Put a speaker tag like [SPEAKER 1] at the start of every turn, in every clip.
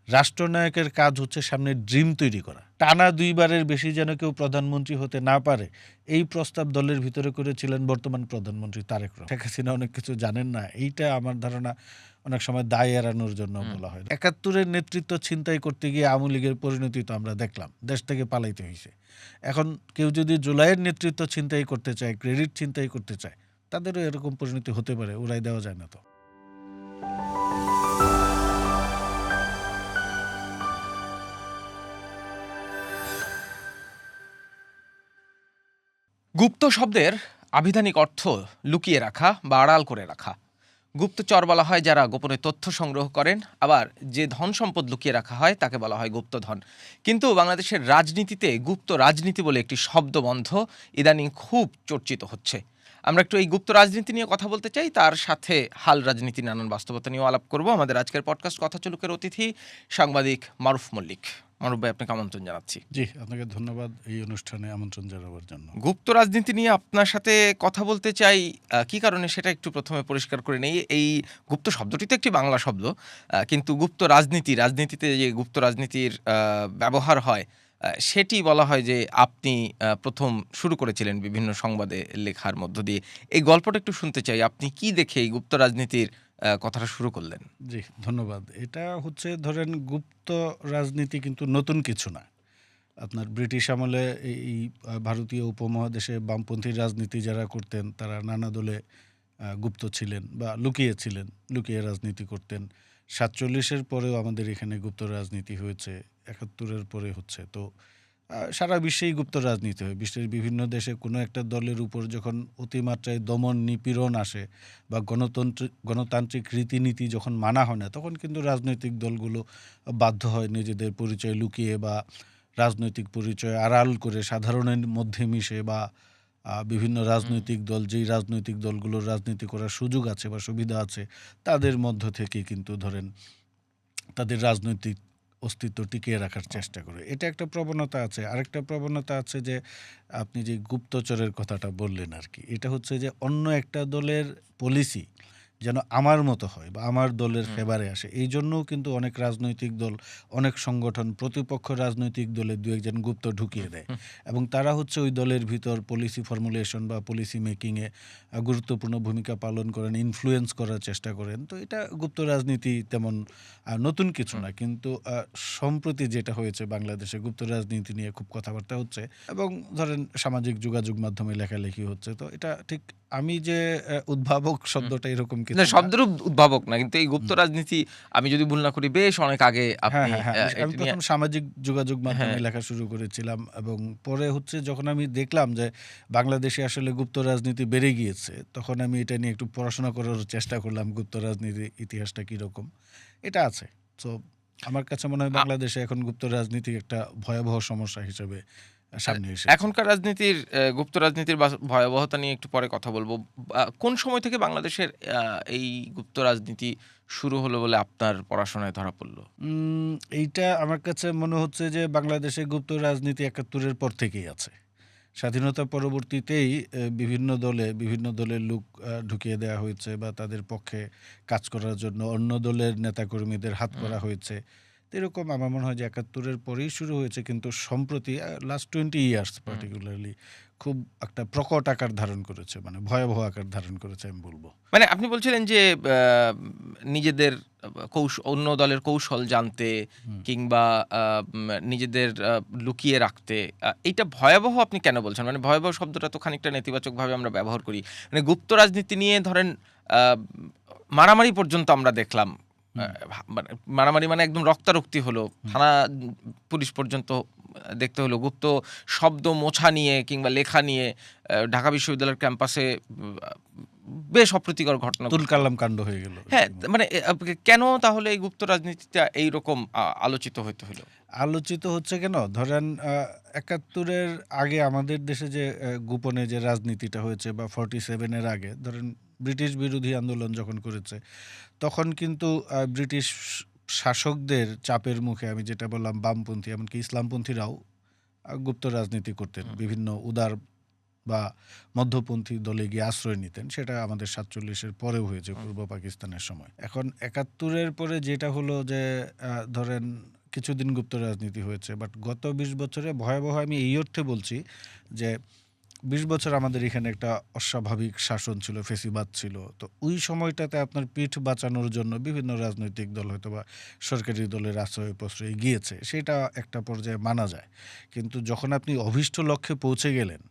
[SPEAKER 1] রাষ্ট্রনায়কের কাজ হচ্ছে সামনে ড্রিম তৈরি করা। টানা 2 বারের বেশি যেন কেউ প্রধানমন্ত্রী হতে না পারে, এই প্রস্তাব দলের ভিতরে করেছিলেন বর্তমান প্রধানমন্ত্রী তারেক রহমান। শেখ হাসিনা অনেক কিছু জানেন না, এইটা আমার ধারণা অনেক সময় দায় এড়ানোর জন্য বলা হয়। 71-এর নেতৃত্ব ছিনতাই করতে গিয়ে আওয়ামী লীগের পরিণতি তো আমরা দেখলাম, দেশ থেকে পালাইতে হয়েছে। এখন কেউ যদি জুলাইয়ের নেতৃত্ব ছিনতাই করতে চায়, ক্রেডিট ছিনতাই করতে চায়, তাদেরও এরকম পরিণতি হতে পারে, উড়াই দেওয়া যায় না তো।
[SPEAKER 2] গুপ্ত শব্দের আবিধানিক অর্থ লুকিয়ে রাখা বা আড়াল করে রাখা। গুপ্তচর বলা হয় যারা গোপনে তথ্য সংগ্রহ করেন, আবার যে ধন সম্পদ লুকিয়ে রাখা হয় তাকে বলা হয় গুপ্তধন। কিন্তু বাংলাদেশের রাজনীতিতে গুপ্ত রাজনীতি বলে একটি শব্দবন্ধ ইদানিং খুব চর্চিত হচ্ছে। আমরা একটু এই গুপ্ত রাজনীতি নিয়ে কথা বলতে চাই, তার সাথে হাল রাজনীতি নানান বাস্তবতা নিয়েও আলাপ করব। আমাদের আজকের পডকাস্ট কথা চলুকের অতিথি সাংবাদিক মারুফ মল্লিক। মারুফ ভাই, আপনাকে আমন্ত্রণ জানাচ্ছি।
[SPEAKER 1] জি, আপনাকে ধন্যবাদ এই অনুষ্ঠানে আমন্ত্রণ জানাবার জন্য।
[SPEAKER 2] গুপ্ত রাজনীতি নিয়ে আপনার সাথে কথা বলতে চাই, কি কারণে সেটা একটু প্রথমে পরিষ্কার করে নেই। এই গুপ্ত শব্দটি তো একটি বাংলা শব্দ, কিন্তু গুপ্ত রাজনীতিতে যে গুপ্ত রাজনীতির ব্যবহার হয়, সেটি বলা হয় যে আপনি প্রথম শুরু করেছিলেন বিভিন্ন সংবাদে লেখার মধ্য দিয়ে। এই গল্পটা একটু শুনতে চাই, আপনি কি দেখে এই গুপ্ত রাজনীতির কথাটা শুরু করলেন?
[SPEAKER 1] জি, ধন্যবাদ। এটা হচ্ছে ধরেন গুপ্ত রাজনীতি কিন্তু নতুন কিছু না। আপনার ব্রিটিশ আমলে এই ভারতীয় উপমহাদেশে বামপন্থী রাজনীতি যারা করতেন তারা নানা দলে গুপ্ত ছিলেন বা লুকিয়ে রাজনীতি করতেন। 47-এর পরেও আমাদের এখানে গুপ্ত রাজনীতি হয়েছে, 71-এর পরে হচ্ছে। তো সারা বিশ্বেই গুপ্ত রাজনীতি হয়। বিশ্বের বিভিন্ন দেশে কোনো একটা দলের উপর যখন অতিমাত্রায় দমন নিপীড়ন আসে বা গণতান্ত্রিক রীতিনীতি যখন মানা হয় না, তখন কিন্তু রাজনৈতিক দলগুলো বাধ্য হয় নিজেদের পরিচয় লুকিয়ে বা রাজনৈতিক পরিচয় আড়াল করে সাধারণের মধ্যে মিশে বা বিভিন্ন রাজনৈতিক দল, যেই রাজনৈতিক দলগুলোর রাজনীতি করার সুযোগ আছে বা সুবিধা আছে, তাদের মধ্য থেকে কিন্তু ধরেন তাদের রাজনৈতিক অস্তিত্ব টিকিয়ে রাখার চেষ্টা করে। এটা একটা প্রবণতা আছে। আরেকটা প্রবণতা আছে যে আপনি যে গুপ্তচরের কথাটা বললেন আর কি, এটা হচ্ছে যে অন্য একটা দলের পলিসি যেন আমার মতো হয় বা আমার দলের ফেভারে আসে। এই জন্যও কিন্তু অনেক রাজনৈতিক দল, অনেক সংগঠন প্রতিপক্ষ রাজনৈতিক দলের দু একজন গুপ্ত ঢুকিয়ে দেয় এবং তারা হচ্ছে ওই দলের ভিতর পলিসি ফর্মুলেশন বা পলিসি মেকিংয়ে গুরুত্বপূর্ণ ভূমিকা পালন করেন, ইনফ্লুয়েন্স করার চেষ্টা করেন। তো এটা গুপ্ত রাজনীতি তেমন নতুন কিছু না, কিন্তু সম্প্রতি যেটা হয়েছে বাংলাদেশে গুপ্ত রাজনীতি নিয়ে খুব কথাবার্তা হচ্ছে এবং ধরেন সামাজিক যোগাযোগ মাধ্যমে লেখালেখি হচ্ছে। তো এটা ঠিক আমি যে উদ্ভাবক শব্দটা এরকম কিছু
[SPEAKER 2] না,
[SPEAKER 1] না।
[SPEAKER 2] শব্দের উদ্ভাবক না, কিন্তু এই গুপ্ত রাজনীতি আমি যদি ভুল না করি বেশ অনেক আগে
[SPEAKER 1] হ্যাঁ,
[SPEAKER 2] আপনি
[SPEAKER 1] হ্যাঁ, হ্যাঁ। আমি
[SPEAKER 2] এটা নিয়ে।
[SPEAKER 1] প্রথম সামাজিক যোগাযোগ মাধ্যমে
[SPEAKER 2] হ্যাঁ,
[SPEAKER 1] লেখা শুরু করেছিলাম এবং পরে হচ্ছে যখন আমি দেখলাম যে বাংলাদেশে আসলে গুপ্ত রাজনীতি বেড়ে গিয়েছে, তখন আমি এটা নিয়ে একটু পড়াশোনা করার চেষ্টা করলাম, গুপ্ত রাজনীতির ইতিহাসটা কীরকম। এটা আছে। সো আমার কাছে মনে হয় বাংলাদেশে এখন গুপ্ত রাজনীতি একটা ভয়াবহ সমস্যা হিসেবে সামনে এসেছে।
[SPEAKER 2] এখনকার রাজনীতির গুপ্ত রাজনীতির ভয়াবহতা নিয়ে একটু পরে কথা বলবো। কোন সময় থেকে বাংলাদেশের এই গুপ্ত রাজনীতি শুরু হলো বলে আপনার পড়াশোনায় ধরা পড়লো?
[SPEAKER 1] এইটা আমার কাছে মনে হচ্ছে যে বাংলাদেশে গুপ্ত রাজনীতি ৭১-এর পর থেকেই আছে। স্বাধীনতা পরবর্তীতেই বিভিন্ন দলের লোক ঢুকিয়ে দেওয়া হয়েছে বা তাদের পক্ষে কাজ করার জন্য অন্য দলের নেতাকর্মীদের হাত করা হয়েছে। তো এরকম আমার মনে হয় যে ৭১-এর পরেই শুরু হয়েছে, কিন্তু সম্প্রতি লাস্ট 20 ইয়ার্স পার্টিকুলারলি খুব একটা প্রকট আকার ধারণ করেছে, মানে ভয়াবহ আকার ধারণ করেছে আমি বলবো।
[SPEAKER 2] মানে আপনি বলছিলেন যে নিজেদের অন্য দলের কৌশল জানতে কিংবা নিজেদের লুকিয়ে রাখতে, এইটা ভয়াবহ আপনি কেন বলছেন? মানে ভয়াবহ শব্দটা তো খানিকটা নেতিবাচকভাবে আমরা ব্যবহার করি। মানে গুপ্ত রাজনীতি নিয়ে ধরেন মারামারি পর্যন্ত আমরা দেখলাম। মানে মারামারি মানে একদম রক্তারক্তি হলো, থানা পুলিশ পর্যন্ত দেখতে হলো। গুপ্ত শব্দ মোছা নিয়ে কিংবা লেখা নিয়ে ঢাকা বিশ্ববিদ্যালয়ের ক্যাম্পাসে বেশ অপ্রীতিকর ঘটনা,
[SPEAKER 1] তুলকালাম কাণ্ড হয়ে গেল।
[SPEAKER 2] হ্যাঁ, মানে কেন তাহলে এই গুপ্ত রাজনীতিটা এইরকম আলোচিত হইতে হলো?
[SPEAKER 1] আলোচিত হচ্ছে কেন? ধরেন ৭১-এর আগে আমাদের দেশে যে গোপনে যে রাজনীতিটা হয়েছে বা 47-এর আগে ধরেন ব্রিটিশ বিরোধী আন্দোলন যখন করেছে, তখন কিন্তু ব্রিটিশ শাসকদের চাপের মুখে আমি যেটা বললাম বামপন্থী এমনকি ইসলামপন্থীরাও গুপ্ত রাজনীতি করতেন। বিভিন্ন বা মধ্যপন্থী দলে গিয়ে আশ্রয় নিতেন। সেটা আমাদের ৪৭-এর পরেও হয়েছে, পূর্ব পাকিস্তানের সময়। এখন ৭১-এর পরে যেটা হলো যে ধরেন কিছুদিন গুপ্ত রাজনীতি হয়েছে, বাট গত ২০ বছরে ভয়াবহ, আমি এই অর্থে বলছি যে ২০ বছর আমাদের এখানে একটা অস্বাভাবিক শাসন ছিল, ফেসিবাদ ছিল। তো ওই সময়টাতে আপনার পিঠ বাঁচানোর জন্য বিভিন্ন রাজনৈতিক দল হয়তো বা সরকারি দলের আশ্রয় প্রশ্রয়ে গিয়েছে, সেটা একটা পর্যায়ে মানা যায়। কিন্তু যখন আপনি অভীষ্ট লক্ষ্যে পৌঁছে গেলেন,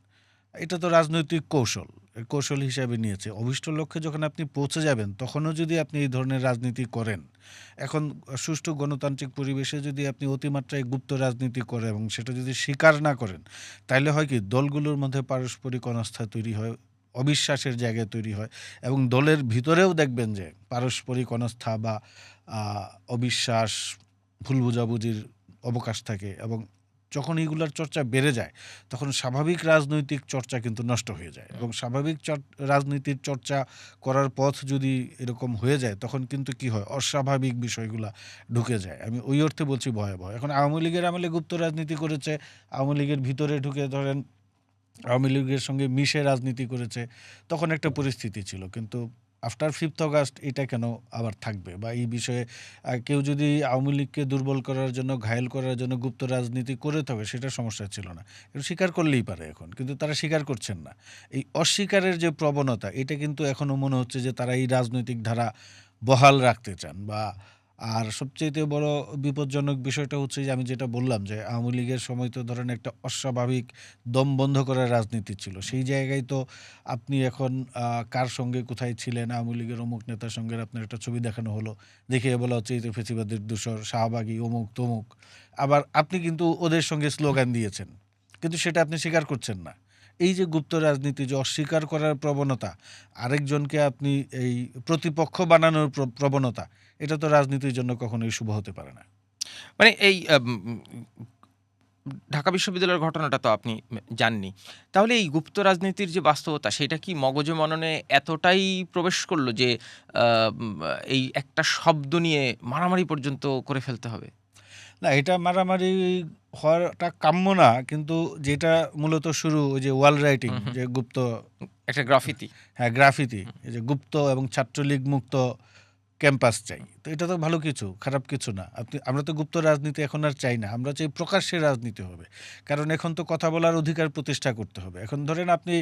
[SPEAKER 1] এটা তো রাজনৈতিক কৌশল, কৌশল হিসাবে নিয়েছে। অভীষ্ট লক্ষ্যে যখন আপনি পৌঁছে যাবেন, তখনও যদি আপনি এই ধরনের রাজনীতি করেন, এখন সুষ্ঠু গণতান্ত্রিক পরিবেশে যদি আপনি অতিমাত্রায় গুপ্ত রাজনীতি করেন এবং সেটা যদি স্বীকার না করেন, তাহলে হয় কি, দলগুলোর মধ্যে পারস্পরিক অনাস্থা তৈরি হয়, অবিশ্বাসের জায়গা তৈরি হয়, এবং দলের ভিতরেও দেখবেন যে পারস্পরিক অনাস্থা বা অবিশ্বাস, ভুল বোঝাবুঝির অবকাশ থাকে। এবং যখন এইগুলোর চর্চা বেড়ে যায়, তখন স্বাভাবিক রাজনৈতিক চর্চা কিন্তু নষ্ট হয়ে যায়। এবং স্বাভাবিক রাজনীতির চর্চা করার পথ যদি এরকম হয়ে যায়, তখন কিন্তু কি হয়, অস্বাভাবিক বিষয়গুলা ঢুকে যায়। আমি ওই অর্থে বলছি ভয়াবহ। এখন আওয়ামী লীগের আমলে গুপ্ত রাজনীতি করেছে, আওয়ামী লীগের ভিতরে ঢুকে ধরেন আওয়ামী লীগের সঙ্গে মিশে রাজনীতি করেছে, তখন একটা পরিস্থিতি ছিল। কিন্তু আফটার 5th অগাস্ট এটা কেন আবার থাকবে? বা এই বিষয়ে কেউ যদি আওয়ামী লীগকে দুর্বল করার জন্য, ঘায়েল করার জন্য গুপ্ত রাজনীতি করে থাকে, সেটা সমস্যা ছিল না। এটা স্বীকার করলেই পারে এখন, কিন্তু তারা স্বীকার করছেন না। এই অস্বীকারের যে প্রবণতা, এটা কিন্তু এখনও মনে হচ্ছে যে তারা এই রাজনৈতিক ধারা বহাল রাখতে চান। বা আর সবচাইতে বড় বিপজ্জনক বিষয়টা হচ্ছে যে আমি যেটা বললাম, যে আওয়ামী লীগের সময় তো ধরেন একটা অস্বাভাবিক দম বন্ধ করার রাজনীতি ছিল। সেই জায়গায় তো আপনি এখন কার সঙ্গে কোথায় ছিলেন, আওয়ামী লীগের অমুক নেতার সঙ্গে আপনার একটা ছবি দেখানো হলো, দেখিয়ে বলা হচ্ছে এই তো ফেসিবাদের দূষর, শাহবাগী, অমুক তমুক। আবার আপনি কিন্তু ওদের সঙ্গে স্লোগান দিয়েছেন, কিন্তু সেটা আপনি স্বীকার করছেন না। এই যে গুপ্ত রাজনীতি, যে অস্বীকার করার প্রবণতা, আরেকজনকে আপনি এই প্রতিপক্ষ বানানোর প্রবণতা, এটা তো রাজনীতির জন্য কখনোই শুভ হতে পারে না।
[SPEAKER 2] মানে এই ঢাকা বিশ্ববিদ্যালয়ের ঘটনাটা তো আপনি জাননি। তাহলে এই গুপ্ত রাজনীতির যে বাস্তবতা, সেটা কি মগজে মননে এতটাই প্রবেশ করল যে আ উম এই একটা শব্দ নিয়ে মারামারি পর্যন্ত করে ফেলতে হবে?
[SPEAKER 1] না, এটা মারামারি হওয়াটা কাম্য না, কিন্তু যেটা মূলত শুরু, ওই যে ওয়াল রাইটিং,
[SPEAKER 2] হুম, হুম।
[SPEAKER 1] যে গুপ্ত,
[SPEAKER 2] একটা গ্রাফিতি।
[SPEAKER 1] হ্যাঁ, গ্রাফিতি,
[SPEAKER 2] হুম,
[SPEAKER 1] এই যে গুপ্ত এবং ছাত্রলীগ মুক্ত ক্যাম্পাস চাই। তো এটা তো ভালো কিছু, খারাপ কিছু না। আমরা তো গুপ্ত রাজনীতি এখন আর চাই না। আমরা চাই প্রকাশ্যে রাজনীতি হবে। কারণ এখন তো কথা বলার অধিকার প্রতিষ্ঠা করতে হবে। এখন ধরেন আপনি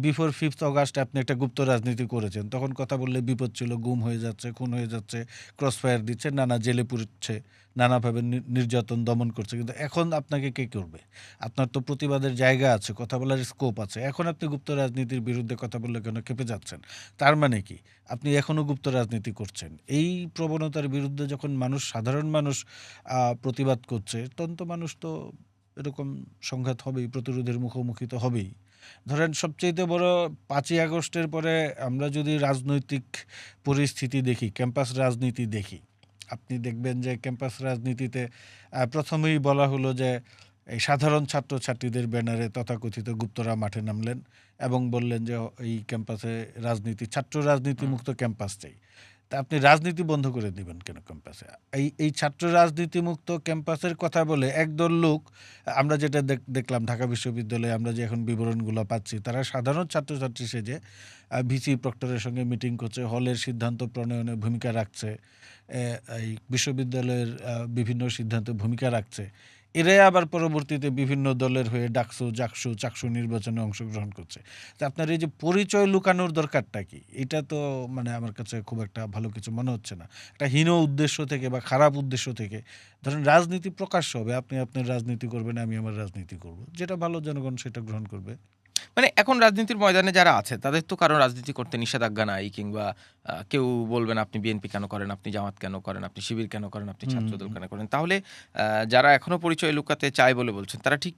[SPEAKER 1] বিফোর 5th অগাস্ট আপনি একটা গুপ্ত রাজনীতি করেছেন। তখন কথা বললে বিপদ ছিল, গুম হয়ে যাচ্ছে, খুন হয়ে যাচ্ছে, ক্রসফায়ার দিচ্ছে, নানা জেলে পুরছে, নানাভাবে নির্যাতন দমন করছে। কিন্তু এখন আপনাকে কে করবে? আপনার তো প্রতিবাদের জায়গা আছে, কথা বলার স্কোপ আছে। এখন আপনি গুপ্ত রাজনীতির বিরুদ্ধে কথা বললে কেন ক্ষেপে যাচ্ছেন? তার মানে কি? আপনি এখনো গুপ্ত রাজনীতি করছেন। এই প্রবণতার বিরুদ্ধে যখন সাধারণ মানুষ প্রতিবাদ করছে, তখন তো মানুষ তো এরকম সংঘাত হবেই, প্রতিরোধের মুখোমুখি তো হবেই। ধরেন সবচাইতে বড় ৫ই আগস্টের পরে আমরা যদি রাজনৈতিক পরিস্থিতি দেখি, ক্যাম্পাস রাজনীতি দেখি, আপনি দেখবেন যে ক্যাম্পাস রাজনীতিতে প্রথমেই বলা হলো যে এই সাধারণ ছাত্রছাত্রীদের ব্যানারে তথাকথিত গুপ্তরা মাঠে নামলেন এবং বললেন যে এই ক্যাম্পাসে ছাত্র রাজনীতি
[SPEAKER 2] হুম।
[SPEAKER 1] মুক্ত ক্যাম্পাস চাই। তা আপনি রাজনীতি বন্ধ করে দিবেন কেন ক্যাম্পাসে? এই ছাত্র রাজনীতি মুক্ত ক্যাম্পাসের কথা বলে একদল লোক, আমরা যেটা দেখলাম ঢাকা বিশ্ববিদ্যালয়ে, আমরা যে এখন বিবরণগুলো পাচ্ছি, তারা সাধারণ ছাত্রছাত্রী সেজে ভিসি প্রক্টরের সঙ্গে মিটিং করছে, হলের সিদ্ধান্ত প্রণয়নে ভূমিকা রাখছে, এই বিশ্ববিদ্যালয়ের বিভিন্ন সিদ্ধান্তে ভূমিকা রাখছে। এরাই আবার পরবর্তীতে বিভিন্ন দলের হয়ে ডাকসু, জাকসু, চাকসু নির্বাচনে অংশগ্রহণ করছে। তো আপনার এই যে পরিচয় লুকানোর দরকারটা কি? এটা তো মানে আমার কাছে খুব একটা ভালো কিছু মনে হচ্ছে না। একটা হীন উদ্দেশ্য থেকে বা খারাপ উদ্দেশ্য থেকে, ধরেন রাজনীতি প্রকাশ্য হবে, আপনি আপনার রাজনীতি করবেন, আমি আমার রাজনীতি করব। যেটা ভালো, জনগণ সেটা গ্রহণ করবে।
[SPEAKER 2] মানে এখন রাজনীতির ময়দানে যারা আছে তাদের তো কারো রাজনীতি করতে নিষেধাজ্ঞা নাই, কিংবা কেউ বলবে না আপনি বিএনপি কেন করেন, আপনি জামাত কেন করেন, আপনি শিবির কেন করেন, আপনি
[SPEAKER 1] হুম,
[SPEAKER 2] ছাত্রদল কেন করেন। তাহলে যারা এখনো পরিচয় লুকাতে চায় বলে বলছেন, তারা ঠিক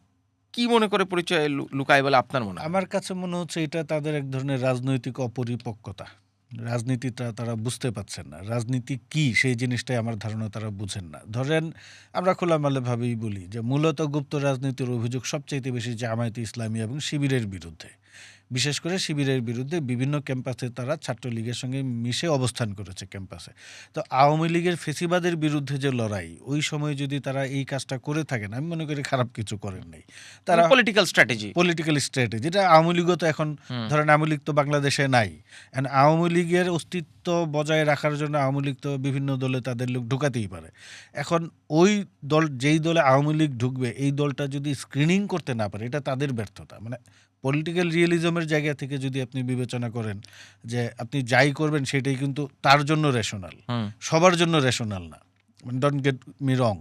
[SPEAKER 2] কি মনে করে পরিচয় লুকায় বলে আপনার মনে হয়?
[SPEAKER 1] আমার কাছে মনে হচ্ছে এটা তাদের এক ধরনের রাজনৈতিক অপরিপক্কতা। রাজনীতিটা তারা বুঝতে পারছেন না। রাজনীতি কি সেই জিনিসটাই আমার ধারণা তারা বুঝেন না। ধরেন আমরা খোলামেলাভাবেই বলি যে মূলত গুপ্ত রাজনীতির অভিযোগ সবচাইতে বেশি জামায়াতে ইসলামী এবং শিবিরের বিরুদ্ধে। বিশেষ করে শিবিরের বিরুদ্ধে বিভিন্ন ক্যাম্পাসে তারা ছাত্রলীগের সঙ্গে মিশে অবস্থান করেছে ক্যাম্পাসে। তো আওয়ামী লীগের ফেসিবাদের বিরুদ্ধে যে লড়াই, ওই সময় যদি তারা এই কাজটা করে থাকেন, আমি মনে করি খারাপ কিছু করেন নাই। তারা
[SPEAKER 2] পলিটিক্যাল স্ট্র্যাটেজি।
[SPEAKER 1] পলিটিক্যাল স্ট্র্যাটেজি, এটা আওয়ামী লীগও তো এখন ধরেন আওয়ামী লীগ তো বাংলাদেশে নাই, এখন আওয়ামী লীগের অস্তিত্ব বজায় রাখার জন্য আওয়ামী লীগ তো বিভিন্ন দলে তাদের লোক ঢুকাতেই পারে। এখন ওই দল, যেই দলে আওয়ামী লীগ ঢুকবে, এই দলটা যদি স্ক্রিনিং করতে না পারে, এটা তাদের ব্যর্থতা। মানে পলিটিক্যাল রিয়েলিজমের জায়গা থেকে যদি আপনি বিবেচনা করেন যে আপনি যাই করবেন সেটাই কিন্তু তার জন্য রেশনাল, সবার জন্য রেশনাল না। ডোন্ট গেট মি রং,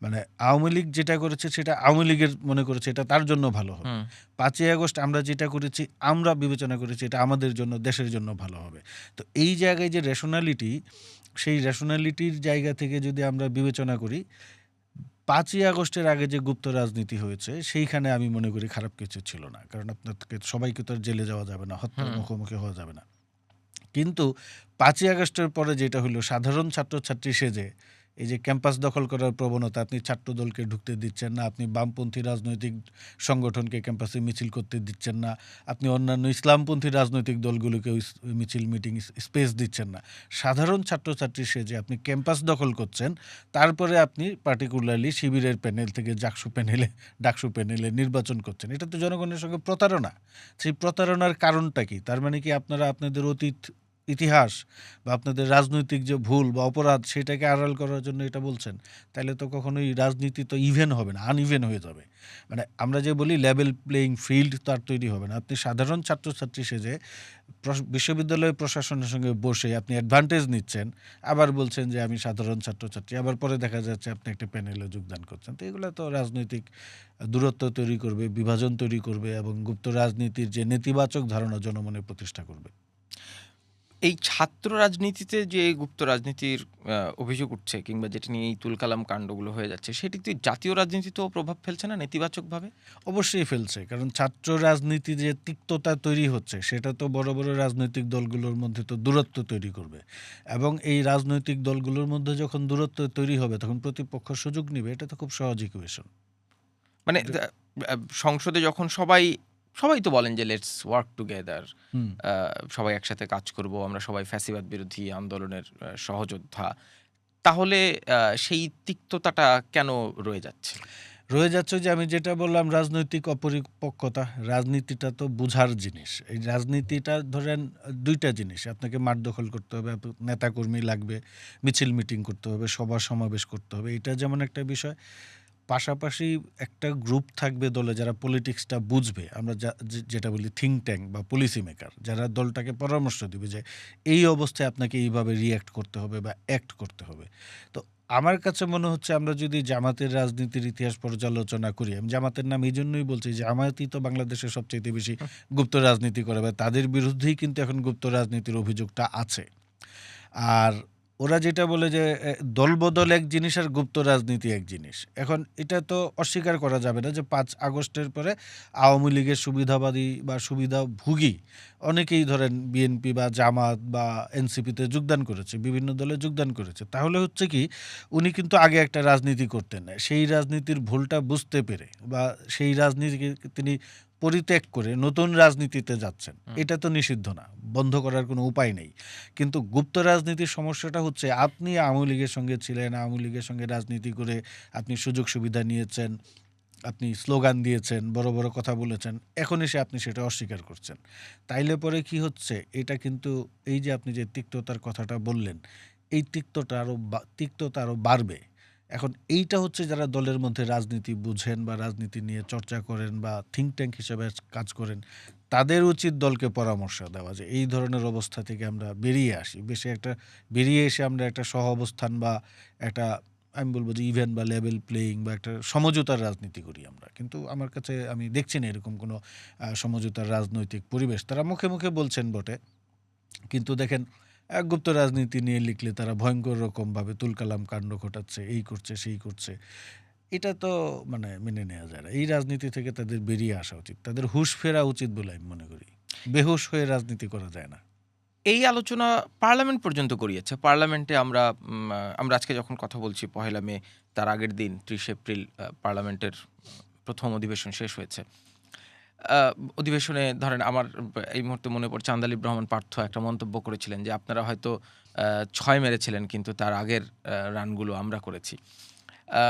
[SPEAKER 1] মানে আওয়ামী লীগ যেটা করেছে সেটা আওয়ামী লীগের মনে করেছে এটা তার জন্য ভালো হবে। 5ই আগস্ট আমরা যেটা করেছি, আমরা বিবেচনা করেছি এটা আমাদের জন্য, দেশের জন্য ভালো হবে। তো এই জায়গায় যে রেশনালিটি, সেই রেশনালিটির জায়গা থেকে যদি আমরা বিবেচনা করি, 5ই আগস্টের আগে যে গুপ্ত রাজনীতি হয়েছে সেইখানে আমি মনে করি খারাপ কিছু ছিল না, কারণ আপনাকে সবাইকে তো আর জেলে যাওয়া যাবে না, হত্যার মুখোমুখি হওয়া যাবে না। কিন্তু 5ই আগস্টের পরে যেটা হলো, সাধারণ ছাত্রছাত্রী সেজে এই যে ক্যাম্পাস দখল করার প্রবণতা, আপনি ছাত্রদলকে ঢুকতে দিচ্ছেন না, আপনি বামপন্থী রাজনৈতিক সংগঠনকে ক্যাম্পাসে মিছিল করতে দিচ্ছেন না, আপনি অন্যান্য ইসলামপন্থী রাজনৈতিক দলগুলোকে মিছিল মিটিং স্পেস দিচ্ছেন না, সাধারণ ছাত্রছাত্রী সেজে আপনি ক্যাম্পাস দখল করছেন। তারপরে আপনি পার্টিকুলারলি শিবিরের প্যানেল থেকে ডাকসু প্যানেলে নির্বাচন করছেন। এটা তো জনগণের সঙ্গে প্রতারণা। সেই প্রতারণার কারণটা কি? তার মানে কি আপনারা আপনাদের অতীত ইতিহাস বা আপনাদের রাজনৈতিক যে ভুল বা অপরাধ সেটাকে আড়াল করার জন্য এটা বলছেন? তাইলে তো কখনোই রাজনীতি তো ইভেন হবে না, আনইভেন হয়ে যাবে। মানে আমরা যে বলি লেভেল প্লেয়িং ফিল্ড তো আর তৈরি হবে না। আপনি সাধারণ ছাত্রছাত্রী সেজে বিশ্ববিদ্যালয় প্রশাসনের সঙ্গে বসে আপনি অ্যাডভান্টেজ নিচ্ছেন, আবার বলছেন যে আমি সাধারণ ছাত্রছাত্রী, আবার পরে দেখা যাচ্ছে আপনি একটা প্যানেলে যোগদান করছেন। তো এগুলো তো রাজনৈতিক দূরত্ব তৈরি করবে, বিভাজন তৈরি করবে এবং গুপ্ত রাজনীতির যে নেতিবাচক ধারণা জনমনে প্রতিষ্ঠা করবে।
[SPEAKER 2] এই ছাত্র রাজনীতিতে যে গুপ্ত রাজনীতির অভিযোগ উঠছে, কিংবা যেটা নিয়ে এই তুলকালাম কাণ্ডগুলো হয়ে যাচ্ছে, সেটি তো জাতীয় রাজনীতিতেও প্রভাব ফেলছে না নেতিবাচকভাবে?
[SPEAKER 1] অবশ্যই ফেলছে, কারণ ছাত্র রাজনীতি যে তিক্ততা তৈরি হচ্ছে সেটা তো বড় বড় রাজনৈতিক দলগুলোর মধ্যে তো দূরত্ব তৈরি করবে, এবং এই রাজনৈতিক দলগুলোর মধ্যে যখন দূরত্ব তৈরি হবে তখন প্রতিপক্ষ সুযোগ নেবে। এটা তো খুব সহজ ইকুয়েশন।
[SPEAKER 2] মানে সংসদে যখন সবাই সবাই তো বলেন যে লেটস ওয়ার্ক টুগেদার, সবাই একসাথে কাজ করব, আমরা সবাই ফ্যাসিবাদ বিরোধী আন্দোলনের সহযোদ্ধা, তাহলে সেই তিক্ততাটা কেন রয়ে যাচ্ছে?
[SPEAKER 1] রয়ে যাচ্ছে যে আমি যেটা বললাম, রাজনৈতিক অপরিপক্কতা। রাজনীতিটা তো বুঝার জিনিস। এই রাজনীতিটা ধরেন দুইটা জিনিস, আপনাকে মাঠ দখল করতে হবে, নেতাকর্মী লাগবে, মিছিল মিটিং করতে হবে, সভা সমাবেশ করতে হবে, এটা যেমন একটা বিষয়। পাশাপাশি একটা গ্রুপ থাকবে দলে যারা পলিটিক্সটা বুঝবে, আমরা যেটা বলি থিঙ্ক ট্যাঙ্ক বা পলিসি মেকার, যারা দলটাকে পরামর্শ দিবে যে এই অবস্থায় আপনাকে এইভাবে রিয়্যাক্ট করতে হবে বা অ্যাক্ট করতে হবে। তো আমার কাছে মনে হচ্ছে আমরা যদি জামাতের রাজনীতির ইতিহাস পর্যালোচনা করি, আমি জামাতের নাম এই জন্যই বলছি যে জামাতই তো বাংলাদেশের সবচেয়ে বেশি গুপ্ত রাজনীতি করে, বা তাদের বিরুদ্ধেই কিন্তু এখন গুপ্ত রাজনীতির অভিযোগটা আছে। আর ওরা যেটা বলে যে দলবদল এক জিনিস আর গুপ্ত রাজনীতি এক জিনিস। এখন এটা তো অস্বীকার করা যাবে না যে 5 আগস্টের পরে আওয়ামী লীগের সুবিধাবাদী বা সুবিধাভোগী অনেকেই ধরেন বিএনপি বা জামাত বা এনসিপিতে যোগদান করেছে, বিভিন্ন দলে যোগদান করেছে। তাহলে হচ্ছে কি, উনি কিন্তু আগে একটা রাজনীতি করতেন না, সেই রাজনীতির ভুলটা বুঝতে পেরে বা সেই রাজনীতিকে তিনি পরিত্যাগ করে নতুন রাজনীতিতে যাচ্ছেন। এটা তো নিষিদ্ধ না, বন্ধ করার কোনো উপায় নেই। কিন্তু গুপ্ত রাজনীতির সমস্যাটা হচ্ছে, আপনি আওয়ামী লীগের সঙ্গে ছিলেন, আওয়ামী লীগের সঙ্গে রাজনীতি করে আপনি সুযোগ সুবিধা নিয়েছেন, আপনি স্লোগান দিয়েছেন, বড় বড় কথা বলেছেন, এখন এসে আপনি সেটা অস্বীকার করছেন। তাইলে পরে কি হচ্ছে, এটা কিন্তু এই যে আপনি যে তিক্ততার কথাটা বললেন, এই তিক্ততা আরও বাড়বে। এখন এইটা হচ্ছে যারা দলের মধ্যে রাজনীতি বুঝেন বা রাজনীতি নিয়ে চর্চা করেন বা থিঙ্ক ট্যাঙ্ক হিসেবে কাজ করেন, তাদের উচিত দলকে পরামর্শ দেওয়া যে এই ধরনের অবস্থা থেকে আমরা বেরিয়ে আসি, বেরিয়ে এসে আমরা একটা সহ অবস্থান বা একটা, আমি বলবো যে ইভেন বা লেভেল প্লেয়িং বা একটা সমঝোতার রাজনীতি করি আমরা। কিন্তু আমার কাছে আমি দেখছি না এরকম কোনো সমঝোতার রাজনৈতিক পরিবেশ। তারা মুখে মুখে বলছেন বটে, কিন্তু দেখেন গুপ্ত রাজনীতি নিয়ে লিখলে তারা ভয়ঙ্কর রকমভাবে তুলকালাম কাণ্ড ঘটাচ্ছে, এই করছে সেই করছে। এটা তো মানে মেনে নেওয়া যায় না। এই রাজনীতি থেকে তাদের বেরিয়ে আসা উচিত, তাদের হুঁশ ফেরা উচিত বলে আমি মনে করি। বেহুশ হয়ে রাজনীতি করা যায় না।
[SPEAKER 2] এই আলোচনা পার্লামেন্ট পর্যন্ত গড়িয়েছে। পার্লামেন্টে আমরা আজকে যখন কথা বলছি 1 মে, তার আগের দিন 30 এপ্রিল পার্লামেন্টের প্রথম অধিবেশন শেষ হয়েছে। অধিবেশনে ধরেন আমার এই মুহূর্তে মনে পড়ছে আন্দালিব রহমান পার্থ একটা মন্তব্য করেছিলেন যে আপনারা হয়তো ৬ মেরেছিলেন কিন্তু তার আগের রানগুলো আমরা করেছি। আ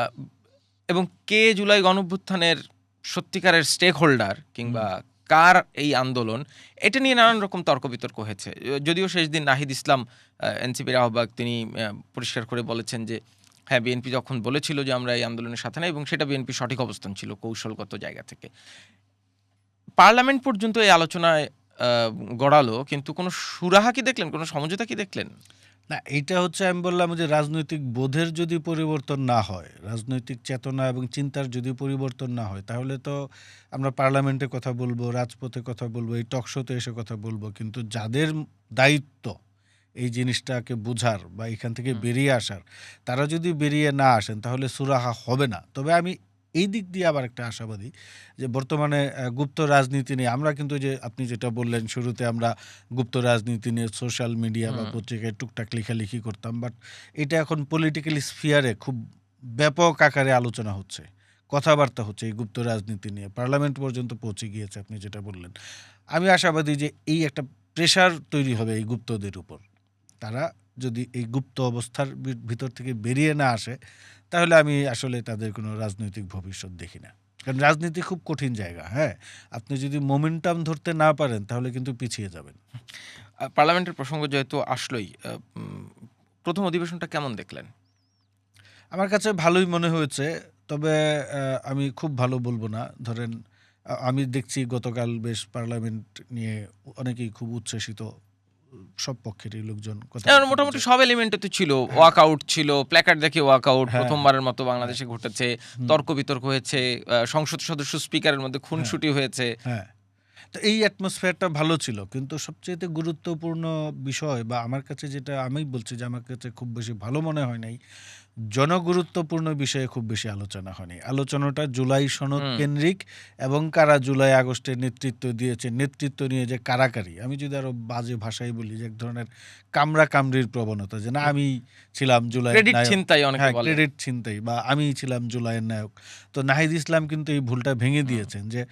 [SPEAKER 2] এবং কে জুলাই গণঅভ্যুত্থানের সত্যিকারের স্টেক হোল্ডার কিংবা কার এই আন্দোলন, এটা নিয়ে নানান রকম তর্ক-বিতর্ক হয়েছে। যদিও শেষ দিন নাহিদ ইসলাম এনসিপির আহ্বায়ক তিনি পরিষ্কার করে বলেছেন যে হ্যাঁ, বিএনপি যখন বলেছিল যে আমরা এই আন্দোলনের সাথে নাই এবং সেটা বিএনপির সঠিক অবস্থান ছিল কৌশলগত জায়গা থেকে। পার্লামেন্ট পর্যন্ত এই আলোচনায় আ গড়ালো কিন্তু কোনো সুরাহা কি দেখলেন? কোনো সমঝোতা কি দেখলেন?
[SPEAKER 1] না, এইটা হচ্ছে আমি বললাম যে রাজনৈতিক বোধের যদি পরিবর্তন না হয়, রাজনৈতিক চেতনা এবং চিন্তার যদি পরিবর্তন না হয়, তাহলে তো আমরা পার্লামেন্টে কথা বলবো, রাজপথে কথা বলবো, এই টক শোতে এসে কথা বলবো। কিন্তু যাদের দায়িত্ব এই জিনিসটাকে বোঝার বা এখান থেকে বেরিয়ে আসার, তারা যদি বেরিয়ে না আসেন তাহলে সুরাহা হবে না। তবে আমি এই দিক দিয়ে আবার একটা আশাবাদী যে বর্তমানে গুপ্ত রাজনীতি নিয়ে আমরা কিন্তু যে আপনি যেটা বললেন শুরুতে আমরা গুপ্ত রাজনীতি নিয়ে সোশ্যাল মিডিয়া বা পত্রিকায় টুকটাক লেখালেখি করতাম, বাট এটা এখন পলিটিক্যাল স্ফিয়ারে খুব ব্যাপক আকারে আলোচনা হচ্ছে, কথাবার্তা হচ্ছে এই গুপ্ত রাজনীতি নিয়ে, পার্লামেন্ট পর্যন্ত পৌঁছে গিয়েছে আপনি যেটা বললেন। আমি আশাবাদী যে এই একটা প্রেশার তৈরি হবে এই গুপ্তদের উপর। তারা যদি এই গুপ্ত অবস্থার ভিতর থেকে বেরিয়ে না আসে তাহলে আমি আসলে তাদের কোনো রাজনৈতিক ভবিষ্যৎ দেখি না। কারণ রাজনীতি খুব কঠিন জায়গা। হ্যাঁ, আপনি যদি মোমেন্টাম ধরতে না পারেন তাহলে কিন্তু পিছিয়ে যাবেন।
[SPEAKER 2] পার্লামেন্টের প্রসঙ্গ যেহেতু আসলোই, প্রথম অধিবেশনটা কেমন দেখলেন?
[SPEAKER 1] আমার কাছে ভালোই মনে হয়েছে। তবে আমি খুব ভালো বলবো না। ধরেন আমি দেখছি গতকাল বেশ পার্লামেন্ট নিয়ে অনেকেই খুব উচ্ছ্বসিত। সব পক্ষেরই লোকজন কথা
[SPEAKER 2] মোটামুটি সব এলিমেন্টে তো ছিল। ওয়াকআউট ছিল, প্ল্যাকার্ড দেখে ওয়াকআউট
[SPEAKER 1] হ্যাঁ,
[SPEAKER 2] প্রথমবারের মতো বাংলাদেশে ঘটেছে। তর্ক-বিতর্ক হয়েছে, সংসদ সদস্য স্পিকারের মধ্যে খুনসুটি হয়েছে।
[SPEAKER 1] হ্যাঁ। তো এই অ্যাটমসফিয়ারটা ভালো ছিল। কিন্তু সবচাইতে গুরুত্বপূর্ণ বিষয় বা আমার কাছে যেটা আমি বলছি যে আমার কাছে খুব বেশি ভালো মনে হয় নাই, জনগুরুত্বপূর্ণ বিষয়ে খুব বেশি আলোচনা হয়নি। আলোচনাটা জুলাই সনদ কেন্দ্রিক এবং কারা জুলাই আগস্টের নেতৃত্ব দিয়েছে, নেতৃত্ব নিয়ে যে কারাকারি, আমি যদি আরো বাজে ভাষায় বলি যে এক ধরনের কামড়াকামড়ির প্রবণতা, যে না আমি ছিলাম জুলাইয়ের
[SPEAKER 2] ক্রেডিট
[SPEAKER 1] নায়ক।
[SPEAKER 2] ছিনতাই অনেকে
[SPEAKER 1] হ্যাঁ,
[SPEAKER 2] বলে।
[SPEAKER 1] ক্রেডিট ছিনতাই বা আমি ছিলাম জুলাইয়ের নায়ক। তো নাহিদ ইসলাম কিন্তু এই ভুলটা ভেঙে দিয়েছেন যে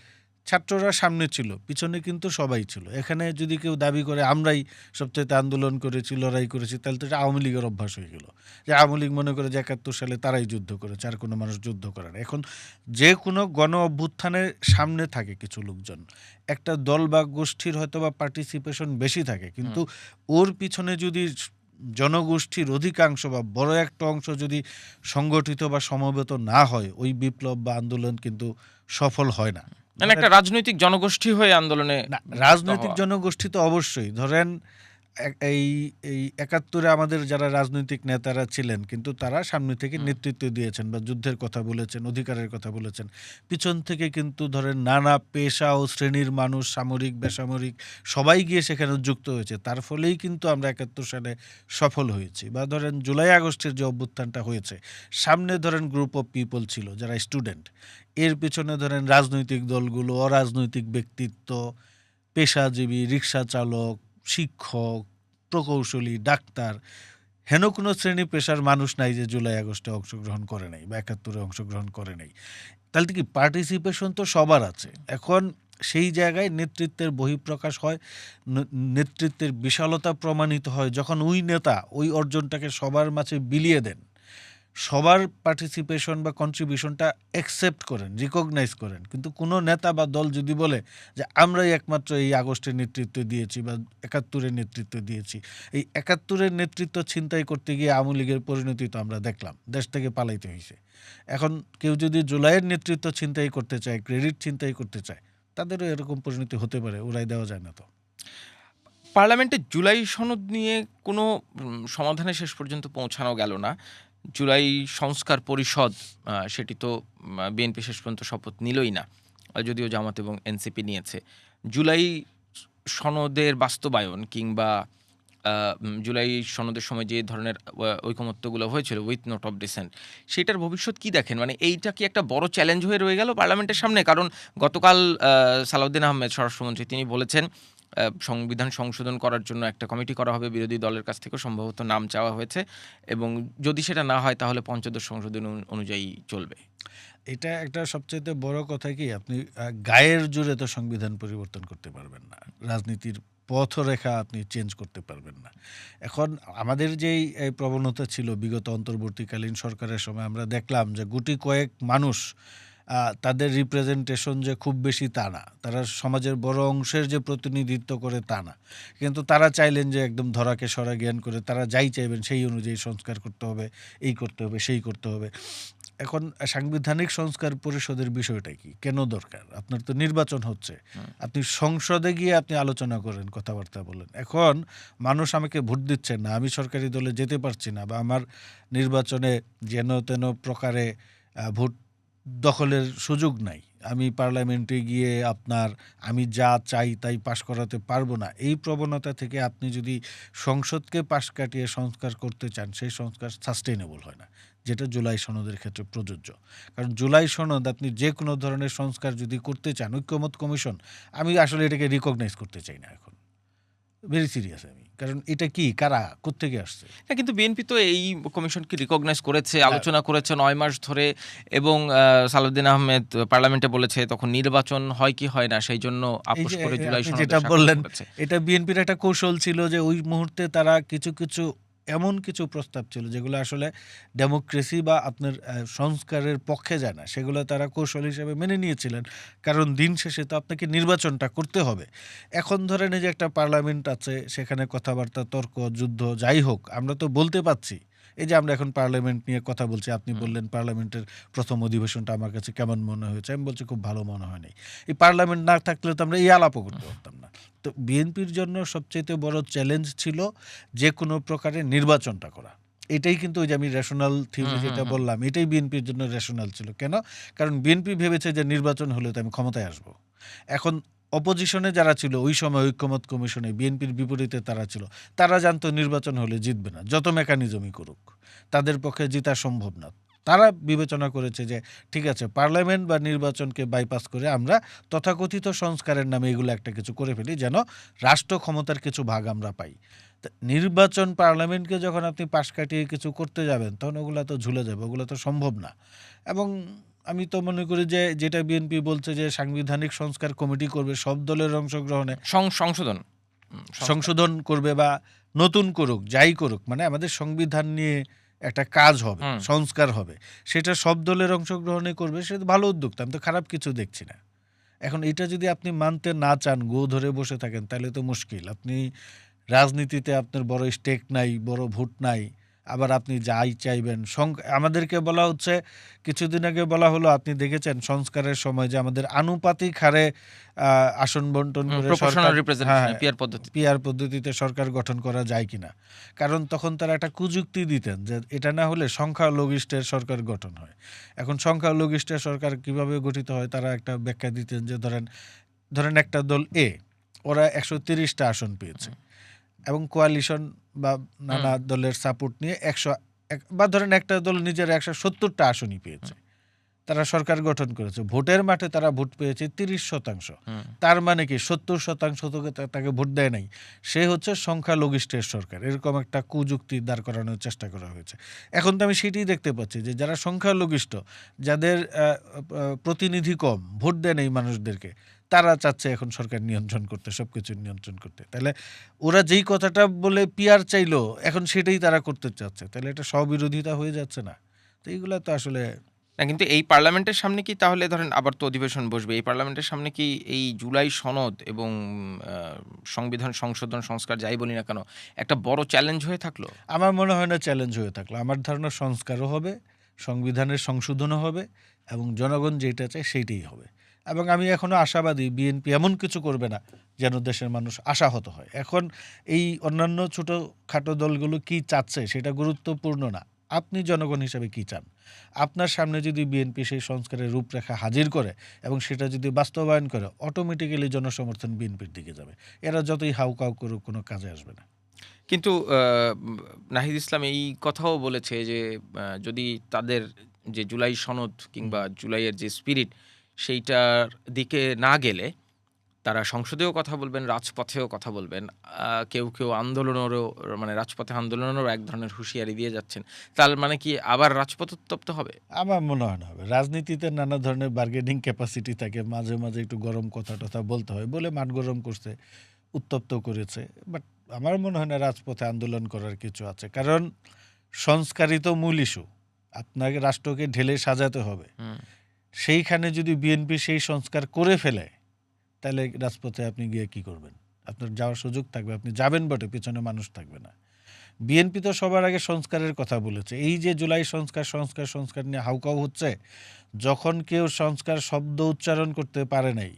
[SPEAKER 1] ছাত্ররা সামনে ছিল, পিছনে কিন্তু সবাই ছিল। এখানে যদি কেউ দাবি করে আমরাই সবচাইতে আন্দোলন করেছি, লড়াই করেছি, তাহলে তো এটা আওয়ামী লীগের অভ্যাস হয়ে গেল। যে আওয়ামী লীগ মনে করে যে ৭১ সালে তারাই যুদ্ধ করেছে, আর কোনো মানুষ যুদ্ধ করে না। এখন যে কোনো গণ অভ্যুত্থানের সামনে থাকে কিছু লোকজন, একটা দল বা গোষ্ঠীর হয়তো বা পার্টিসিপেশন বেশি থাকে, কিন্তু ওর পিছনে যদি জনগোষ্ঠীর অধিকাংশ বা বড় একটা অংশ যদি সংগঠিত বা সমবেত না হয়, ওই বিপ্লব বা আন্দোলন কিন্তু সফল হয় না।
[SPEAKER 2] মানে একটা রাজনৈতিক জনগোষ্ঠী হয়ে আন্দোলনে
[SPEAKER 1] না,
[SPEAKER 2] যুক্ত
[SPEAKER 1] রাজনৈতিক
[SPEAKER 2] হওয়া।
[SPEAKER 1] জনগোষ্ঠী তো অবশ্যই। ধরেন এই এই ৭১-এ আমাদের যারা রাজনৈতিক নেতারা ছিলেন কিন্তু তারা সামনে থেকে নেতৃত্ব দিয়েছেন বা যুদ্ধের কথা বলেছেন, অধিকারের কথা বলেছেন। পিছন থেকে কিন্তু ধরেন নানা পেশা ও শ্রেণীর মানুষ, সামরিক, বেসামরিক সবাই গিয়ে সেখানে যুক্ত হয়েছে। তার ফলেই কিন্তু আমরা ৭১ সালে সফল হয়েছি। বা ধরেন জুলাই আগস্টের যে অভ্যুত্থানটা হয়েছে, সামনে ধরেন গ্রুপ অফ পিপল ছিল যারা স্টুডেন্ট। এর পেছনে ধরেন রাজনৈতিক দলগুলো, অরাজনৈতিক ব্যক্তিত্ব, পেশাজীবী, রিক্সা চালক, শিক্ষক, প্রকৌশলী, ডাক্তার, হেন কোনো শ্রেণী পেশার মানুষ নাই যে জুলাই আগস্টে অংশগ্রহণ করে নাই বা ৭১-এ অংশগ্রহণ করে নাই। তাহলে কি পার্টিসিপেশন তো সবার আছে। এখন সেই জায়গায় নেতৃত্বের বহিঃপ্রকাশ হয়, নেতৃত্বের বিশালতা প্রমাণিত হয় যখন ওই নেতা ওই অর্জনটাকে সবার মাঝে বিলিয়ে দেন, সবার পার্টিসিপেশন বা কন্ট্রিবিউশনটা অ্যাকসেপ্ট করেন, রিকগনাইজ করেন। কিন্তু কোনো নেতা বা দল যদি বলে যে আমরাই একমাত্র এই আগস্টের নেতৃত্ব দিয়েছি বা ৭১-এর নেতৃত্ব দিয়েছি, এই ৭১-এর নেতৃত্ব ছিনতাই করতে গিয়ে আওয়ামী লীগের পরিণতি তো আমরা দেখলাম, দেশ থেকে পালাইতে হয়েছে। এখন কেউ যদি জুলাইয়ের নেতৃত্ব ছিনতাই করতে চায়, ক্রেডিট ছিনতাই করতে চায়, তাদেরও এরকম পরিণতি হতে পারে, উড়াই দেওয়া যায় না তো।
[SPEAKER 2] পার্লামেন্টে জুলাই সনদ নিয়ে কোনো সমাধানে শেষ পর্যন্ত পৌঁছানো গেল না। জুলাই সংস্কার পরিষদ, সেটি তো বিএনপি শেষ পর্যন্ত শপথ নিলই না, যদিও জামাত এবং এনসিপি নিয়েছে। জুলাই সনদের বাস্তবায়ন কিংবা জুলাই সনদের সময় যে ধরনের ঐকমত্যগুলো হয়েছিল উইথ নোট অফ ডিসেন্ট, সেটার ভবিষ্যৎ কি দেখেন? মানে এইটা কি একটা বড় চ্যালেঞ্জ হয়ে রয়ে গেল পার্লামেন্টের সামনে? কারণ গতকাল সালাউদ্দিন আহমেদ স্বরাষ্ট্রমন্ত্রী তিনি বলেছেন সংবিধান সংশোধন করার জন্য একটা কমিটি করা হবে, বিরোধী দলের কাছ থেকেও সম্ভবত নাম চাওয়া হয়েছে, এবং যদি সেটা না হয় তাহলে পঞ্চদশ সংশোধন অনুযায়ী চলবে।
[SPEAKER 1] এটা একটা সবচাইতে বড় কথা কি, আপনি গায়ের জোরে তো সংবিধান পরিবর্তন করতে পারবেন না, রাজনীতির পথরেখা আপনি চেঞ্জ করতে পারবেন না। এখন আমাদের যেই এই প্রবণতা ছিল বিগত অন্তর্বর্তীকালীন সরকারের সময়, আমরা দেখলাম যে গুটি কয়েক মানুষ তাদের রিপ্রেজেন্টেশন যে খুব বেশি তা না, তারা সমাজের বড় অংশের যে প্রতিনিধিত্ব করে তা না, কিন্তু তারা চাইলেন যে একদম ধরাকে সরা জ্ঞান করে তারা যাই চাইবেন সেই অনুযায়ী সংস্কার করতে হবে, এই করতে হবে, সেই করতে হবে। এখন সাংবিধানিক সংস্কার পরিষদের বিষয়টা কি, কেন দরকার? আপনার তো নির্বাচন হচ্ছে, আপনি সংসদে গিয়ে আপনি আলোচনা করেন, কথাবার্তা বলেন। এখন মানুষ আমাকে ভোট দিচ্ছেন না, আমি সরকারি দলে যেতে পারছি না, বা আমার নির্বাচনে যেন তেন প্রকারে ভোট দখলের সুযোগ নাই, আমি পার্লামেন্টে গিয়ে আমি যা চাই তাই পাশ করাতে পারবো না, এই প্রবণতা থেকে আপনি যদি সংসদকে পাশ কাটিয়ে সংস্কার করতে চান, সেই সংস্কার সাস্টেইনেবল হয় না, যেটা জুলাই সনদের ক্ষেত্রে প্রযোজ্য। কারণ জুলাই সনদ আপনি যে কোনো ধরনের সংস্কার যদি করতে চান, ঐক্যমত কমিশন, আমি আসলে এটাকে রিকগনাইজ করতে চাই না এখন, ভেরি সিরিয়াস আমি। কারণ এটা কি, কারা, কোত্থেকে আসছে?
[SPEAKER 2] না, কিন্তু বিএনপি তো এই কমিশনকে রিকগনাইজ করেছে, আলোচনা করেছে ৯ মাস ধরে, এবং সালাউদ্দিন আহমেদ পার্লামেন্টে বলেছে তখন নির্বাচন হয় কি হয় না, সেই জন্য
[SPEAKER 1] এই
[SPEAKER 2] আপোষ
[SPEAKER 1] যে
[SPEAKER 2] করে জুলাই
[SPEAKER 1] আপনি
[SPEAKER 2] সনদে
[SPEAKER 1] যেটা
[SPEAKER 2] স্বাক্ষর
[SPEAKER 1] বললেন,
[SPEAKER 2] করেছে।
[SPEAKER 1] এটা বিএনপির একটা কৌশল ছিল যে ওই মুহূর্তে তারা কিছু কিছু এমন কিছু প্রস্তাব ছিল যেগুলো আসলে ডেমোক্রেসি বা আপনার সংস্কারের পক্ষে যায় না, সেগুলো তারা কৌশল হিসেবে মেনে নিয়েছিলেন। কারণ দিন শেষে তো আপনাকে নির্বাচনটা করতে হবে। এখন ধরেন এই যে একটা পার্লামেন্ট আছে, সেখানে কথাবার্তা, তর্ক, যুদ্ধ যাই হোক, আমরা তো বলতে পাচ্ছি। এই যে আমরা এখন পার্লামেন্ট নিয়ে কথা বলছি, আপনি বললেন পার্লামেন্টের প্রথম অধিবেশনটা আমার কাছে কেমন মনে হয়েছে, আমি বলছি খুব ভালো মনে হয়নি। এই পার্লামেন্ট না থাকলে তো আমরা এই আলাপও করতে পারতাম না। তো বিএনপির জন্য সবচেয়ে বড় চ্যালেঞ্জ ছিল যে কোনো প্রকারে নির্বাচনটা করা। এটাই কিন্তু ওই যে আমি রেশনাল থিওরি যেটা বললাম, এটাই বিএনপির জন্য রেশনাল ছিল। কেন? কারণ বিএনপি ভেবেছে যে নির্বাচন হলে তো আমি ক্ষমতায় আসব। এখন অপোজিশনে যারা ছিল ওই সময় ঐক্যমত কমিশনে বিএনপির বিপরীতে তারা ছিল, তারা জানতো নির্বাচন হলে জিতবে না, যত মেকানিজমই করুক তাদের পক্ষে জিতা সম্ভব না। তারা বিবেচনা করেছে যে ঠিক আছে, পার্লামেন্ট বা নির্বাচনকে বাইপাস করে আমরা তথাকথিত সংস্কারের নামে এগুলো একটা কিছু করে ফেলি, যেন রাষ্ট্র ক্ষমতার কিছু ভাগ আমরা পাই। নির্বাচন, পার্লামেন্টকে যখন আপনি পাশ কাটিয়ে কিছু করতে যাবেন, তখন ওগুলো তো ঝুলে যাবে, ওগুলো তো সম্ভব না। এবং আমি তো মনে করি যে যেটা বিএনপি বলছে যে সাংবিধানিক সংস্কার কমিটি করবে সব দলের অংশগ্রহণে, সংশোধন করবে বা নতুন করুক, যাই করুক, মানে আমাদের সংবিধান নিয়ে একটা কাজ হবে, সংস্কার হবে, সেটা সব দলের অংশগ্রহণে করবে, সেটা ভালো উদ্যোগ, আমি তো খারাপ কিছু দেখছি না। এখন এটা যদি আপনি মানতে না চান, গো ধরে বসে থাকেন, তাহলে তো মুশকিল। আপনি রাজনীতিতে আপনার বড় স্টেক নাই, বড় ভোট নাই, আবার আপনি যাই চাইবেন। আমাদেরকে বলা হচ্ছে, কিছুদিন আগে বলা হলো, আপনি দেখেছেন সংস্কারের সময় যে আমাদের আনুপাতিক হারে আসন বন্টন করে পিআর পদ্ধতিতে সরকার গঠন করা যায় কিনা। কারণ তখন তারা একটা কুযুক্তি দিতেন যে এটা না হলে সংখ্যালঘিষ্ঠের সরকার গঠন হয়। এখন সংখ্যালঘিষ্ঠের সরকার কিভাবে গঠিত হয় তারা একটা ব্যাখ্যা দিতেন যে ধরেন একটা দল এ, ওরা 130টা আসন পেয়েছে, এবং কোয়ালিশন বা নানা দলের সাপোর্ট নিয়ে 100, বা ধরেন একটা দল নিজের 170টা আসনই পেয়েছে, তারা সরকার গঠন করেছে, ভোটের মাঠে তারা ভোট পেয়েছে 30%। তার মানে কি 70% তাকে ভোট দেয় নাই, সে হচ্ছে সংখ্যালঘিষ্ঠের সরকার, এরকম একটা কুযুক্তি দাঁড় করানোর চেষ্টা করা হয়েছে। এখন তো আমি সেটাই দেখতে পাচ্ছি যে যারা সংখ্যালঘিষ্ঠ, যাদের প্রতিনিধি কম, ভোট দেয় নাই মানুষদেরকে, তারা চাচ্ছে এখন সরকার নিয়ন্ত্রণ করতে, সবকিছু নিয়ন্ত্রণ করতে। তাহলে ওরা যেই কথাটা বলে পিআর চাইলো, এখন সেটাই তারা করতে চাচ্ছে, তাহলে এটা স্ববিরোধিতা হয়ে যাচ্ছে না? তো এইগুলো তো আসলে
[SPEAKER 2] না, কিন্তু এই পার্লামেন্টের সামনে কি তাহলে ধরেন আবার তো অধিবেশন বসবে, এই পার্লামেন্টের সামনে কি এই জুলাই সনদ এবং সংবিধান সংশোধন সংস্কার যাই বলি না কেন একটা বড় চ্যালেঞ্জ হয়ে থাকলো?
[SPEAKER 1] আমার মনে হয় না চ্যালেঞ্জ হয়ে থাকলো। আমার ধারণা সংস্কারও হবে, সংবিধানের সংশোধনও হবে, এবং জনগণ যেটা চায় সেইটাই হবে। এবং আমি এখনও আশাবাদী বিএনপি এমন কিছু করবে না যেন দেশের মানুষ আশাহত হয়। এখন এই অন্যান্য ছোটোখাটো দলগুলো কি চাচ্ছে সেটা গুরুত্বপূর্ণ না, আপনি জনগণ হিসাবে কি চান। আপনার সামনে যদি বিএনপি সেই সংস্কারের রূপরেখা হাজির করে এবং সেটা যদি বাস্তবায়ন করে, অটোমেটিক্যালি জনসমর্থন বিএনপির দিকে যাবে। এরা যতই হাউকাউ করুক, কোনো কাজে আসবে না।
[SPEAKER 2] কিন্তু নাহিদ ইসলাম এই কথাও বলেছে যে যদি তাদের যে জুলাই সনদ কিংবা জুলাইয়ের যে স্পিরিট সেইটার দিকে না গেলে তারা সংসদেও কথা বলবেন, রাজপথেও কথা বলবেন। কেউ কেউ আন্দোলনেরও, মানে রাজপথে আন্দোলনেরও এক ধরনের হুঁশিয়ারি দিয়ে যাচ্ছেন। তার মানে কি আবার রাজপথ উত্তপ্ত হবে?
[SPEAKER 1] আমার মনে হয় না হবে। রাজনীতিতে নানা ধরনের বার্গেনিং ক্যাপাসিটি থাকে। মাঝে, মাঝে একটু গরম কথা-টথা বলতে হয় বলে মাঠ গরম করছে, উত্তপ্ত করেছে। বাট আমার মনে হয় না রাজপথে আন্দোলন করার কিছু আছে। কারণ সংস্কারই তো মূল ইস্যু। আপনাকে রাষ্ট্রকে ঢেলে সাজাতে হবে।
[SPEAKER 2] হুম।
[SPEAKER 1] সেইখানে যদি বিএনপি সেই সংস্কার করে ফেলে, তাহলে রাজপথে আপনি গিয়ে কি করবেন? আপনার যাওয়ার সুযোগ থাকবে। আপনি যাবেন বটে, পেছনে মানুষ থাকবে না। বিএনপি তো সবার আগে সংস্কারের কথা বলেছে। এই যে জুলাই সংস্কার নিয়ে হাউকাউ হচ্ছে, যখন কেউ সংস্কার শব্দ উচ্চারণ করতে পারে নাই,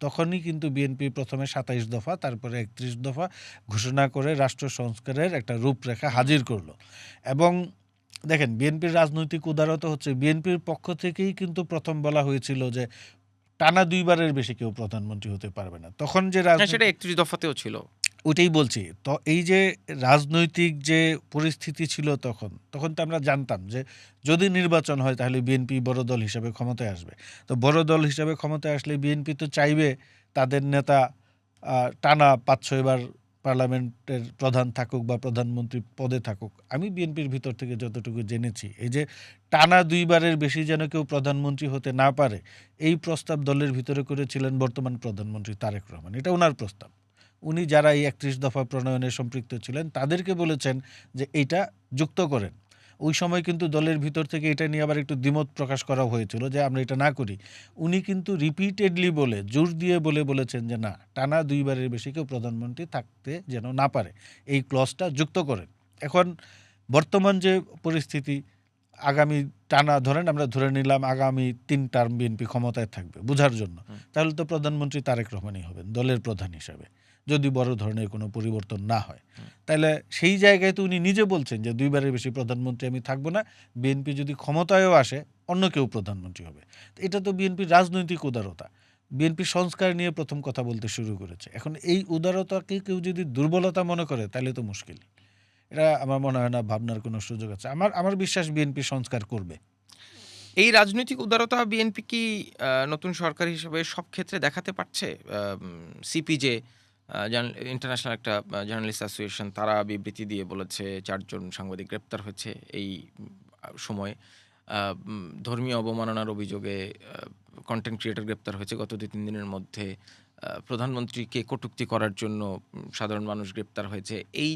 [SPEAKER 1] তখনই কিন্তু বিএনপি প্রথমে ২৭ দফা, তারপরে ৩১ দফা ঘোষণা করে রাষ্ট্র সংস্কারের একটা রূপরেখা হাজির করলো। এবং দেখেন, বিএনপির রাজনৈতিক উদারতা হচ্ছে, বিএনপির পক্ষ থেকেই কিন্তু প্রথম বলা হয়েছিল যে টানা ২ বারের বেশি কেউ প্রধানমন্ত্রী হতে পারবে না। তখন যে
[SPEAKER 2] হ্যাঁ, সেটা ৩১ দফাতেও ছিল।
[SPEAKER 1] ওইটাই বলছি। তো এই যে রাজনৈতিক যে পরিস্থিতি ছিল তখন তো আমরা জানতাম যে যদি নির্বাচন হয় তাহলে বিএনপি বড় দল হিসেবে ক্ষমতায় আসবে। তো বড় দল হিসেবে ক্ষমতায় আসলে বিএনপি তো চাইবে তাদের নেতা টানা ৫-৬ বার পার্লামেন্টের প্রধান থাকুক বা প্রধানমন্ত্রী পদে থাকুক। আমি বিএনপির ভিতর থেকে যতটুকু জেনেছি, এই যে টানা ২ বারের বেশি যেন কেউ প্রধানমন্ত্রী হতে না পারে, এই প্রস্তাব দলের ভিতরে করেছিলেন বর্তমান প্রধানমন্ত্রী তারেক রহমান। এটা ওনার প্রস্তাব। উনি যারা এই ৩১ দফা প্রণয়নে সম্পৃক্ত ছিলেন তাদেরকে বলেছেন যে এইটা যুক্ত করেন। ওই সময় কিন্তু দলের ভিতর থেকে এটা নিয়ে আবার একটু দ্বিমত প্রকাশ করা হয়েছিল যে আমরা এটা না করি। উনি কিন্তু রিপিটেডলি বলে, জোর দিয়ে বলেছেন যে না, টানা ২ বারের বেশি কেউ প্রধানমন্ত্রী থাকতে যেন না পারে, এই ক্লজটা যুক্ত করেন। এখন বর্তমান যে পরিস্থিতি, আগামী টানা ধরেন আমরা ধরে নিলাম আগামী ৩ টার্ম বিএনপি ক্ষমতায় থাকবে, বোঝার জন্য, তাহলে তো প্রধানমন্ত্রী তারেক রহমানই হবেন দলের প্রধান হিসাবে, যদি বড় ধরনের কোনো পরিবর্তন না হয়। তাহলে সেই জায়গায় তো উনি নিজে বলছেন যে ২ বারের বেশি প্রধানমন্ত্রী আমি থাকবো না, বিএনপি যদি ক্ষমতায়ও আসে অন্য কেউ প্রধানমন্ত্রী হবে। এটা তো বিএনপির রাজনৈতিক উদারতা। বিএনপি সংস্কার নিয়ে প্রথম কথা বলতে শুরু করেছে। এখন এই উদারতাকে কেউ যদি দুর্বলতা মনে করে তাহলে তো মুশকিল। এটা আমার মনে হয় না ভাবনার কোনো সুযোগ আছে। আমার বিশ্বাস বিএনপি সংস্কার করবে।
[SPEAKER 2] এই রাজনৈতিক উদারতা বিএনপি কি নতুন সরকার হিসেবে সব ক্ষেত্রে দেখাতে পারছে? সিপিজে, ইন্টারন্যাশনাল একটা জার্নালিস্ট অ্যাসোসিয়েশন, তারা বিবৃতি দিয়ে বলেছে ৪ জন সাংবাদিক গ্রেপ্তার হয়েছে এই সময়ে। ধর্মীয় অবমাননার অভিযোগে কনটেন্ট ক্রিয়েটর গ্রেপ্তার হয়েছে গত ২-৩ দিনের মধ্যে। প্রধানমন্ত্রীকে কটূক্তি করার জন্য সাধারণ মানুষ গ্রেপ্তার হয়েছে। এই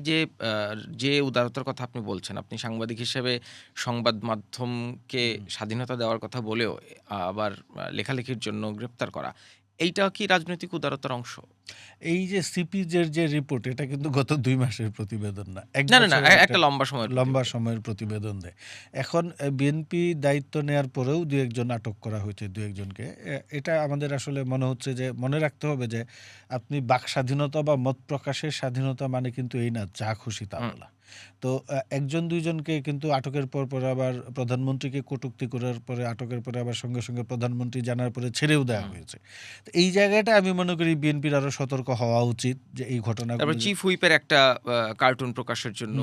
[SPEAKER 2] যে উদারতার কথা আপনি বলছেন, আপনি সাংবাদিক হিসেবে সংবাদ মাধ্যমকে স্বাধীনতা দেওয়ার কথা বলেও আবার লেখালেখির জন্য গ্রেপ্তার করা, এইটা কি রাজনৈতিক উদারতার অংশ?
[SPEAKER 1] এই যে সিপিজের যে রিপোর্ট, এটা কিন্তু গত ২ মাসের প্রতিবেদন না। এক
[SPEAKER 2] না,
[SPEAKER 1] বছরের
[SPEAKER 2] একটা লম্বা সময়ের
[SPEAKER 1] লম্বা
[SPEAKER 2] প্রতিবেদন।
[SPEAKER 1] সময়ের প্রতিবেদন দেয়। এখন বিএনপি দায়িত্ব নেয়ার পরেও ২-১ জন আটক করা হয়েছে, ২-১ জনকে। এটা আমাদের আসলে মনে হচ্ছে যে মনে রাখতে হবে যে আপনি বাক স্বাধীনতা বা মত প্রকাশের স্বাধীনতা মানে কিন্তু এই না যা খুশি তা বলা। তো ১ জন ২ জনকে কিন্তু আটকের পর আবার প্রধানমন্ত্রীকে কটূক্তি করার পরে, আটকের পরে আবার সঙ্গে সঙ্গে প্রধানমন্ত্রী জানার পরে ছেড়েও দেওয়া হয়েছে। তো এই জায়গাটা আমি মনে করি বিএনপির আরো সতর্ক হওয়া উচিত যে এই ঘটনাগুলো।
[SPEAKER 2] তারপর চিফ হুইপের একটা কার্টুন প্রকাশের জন্য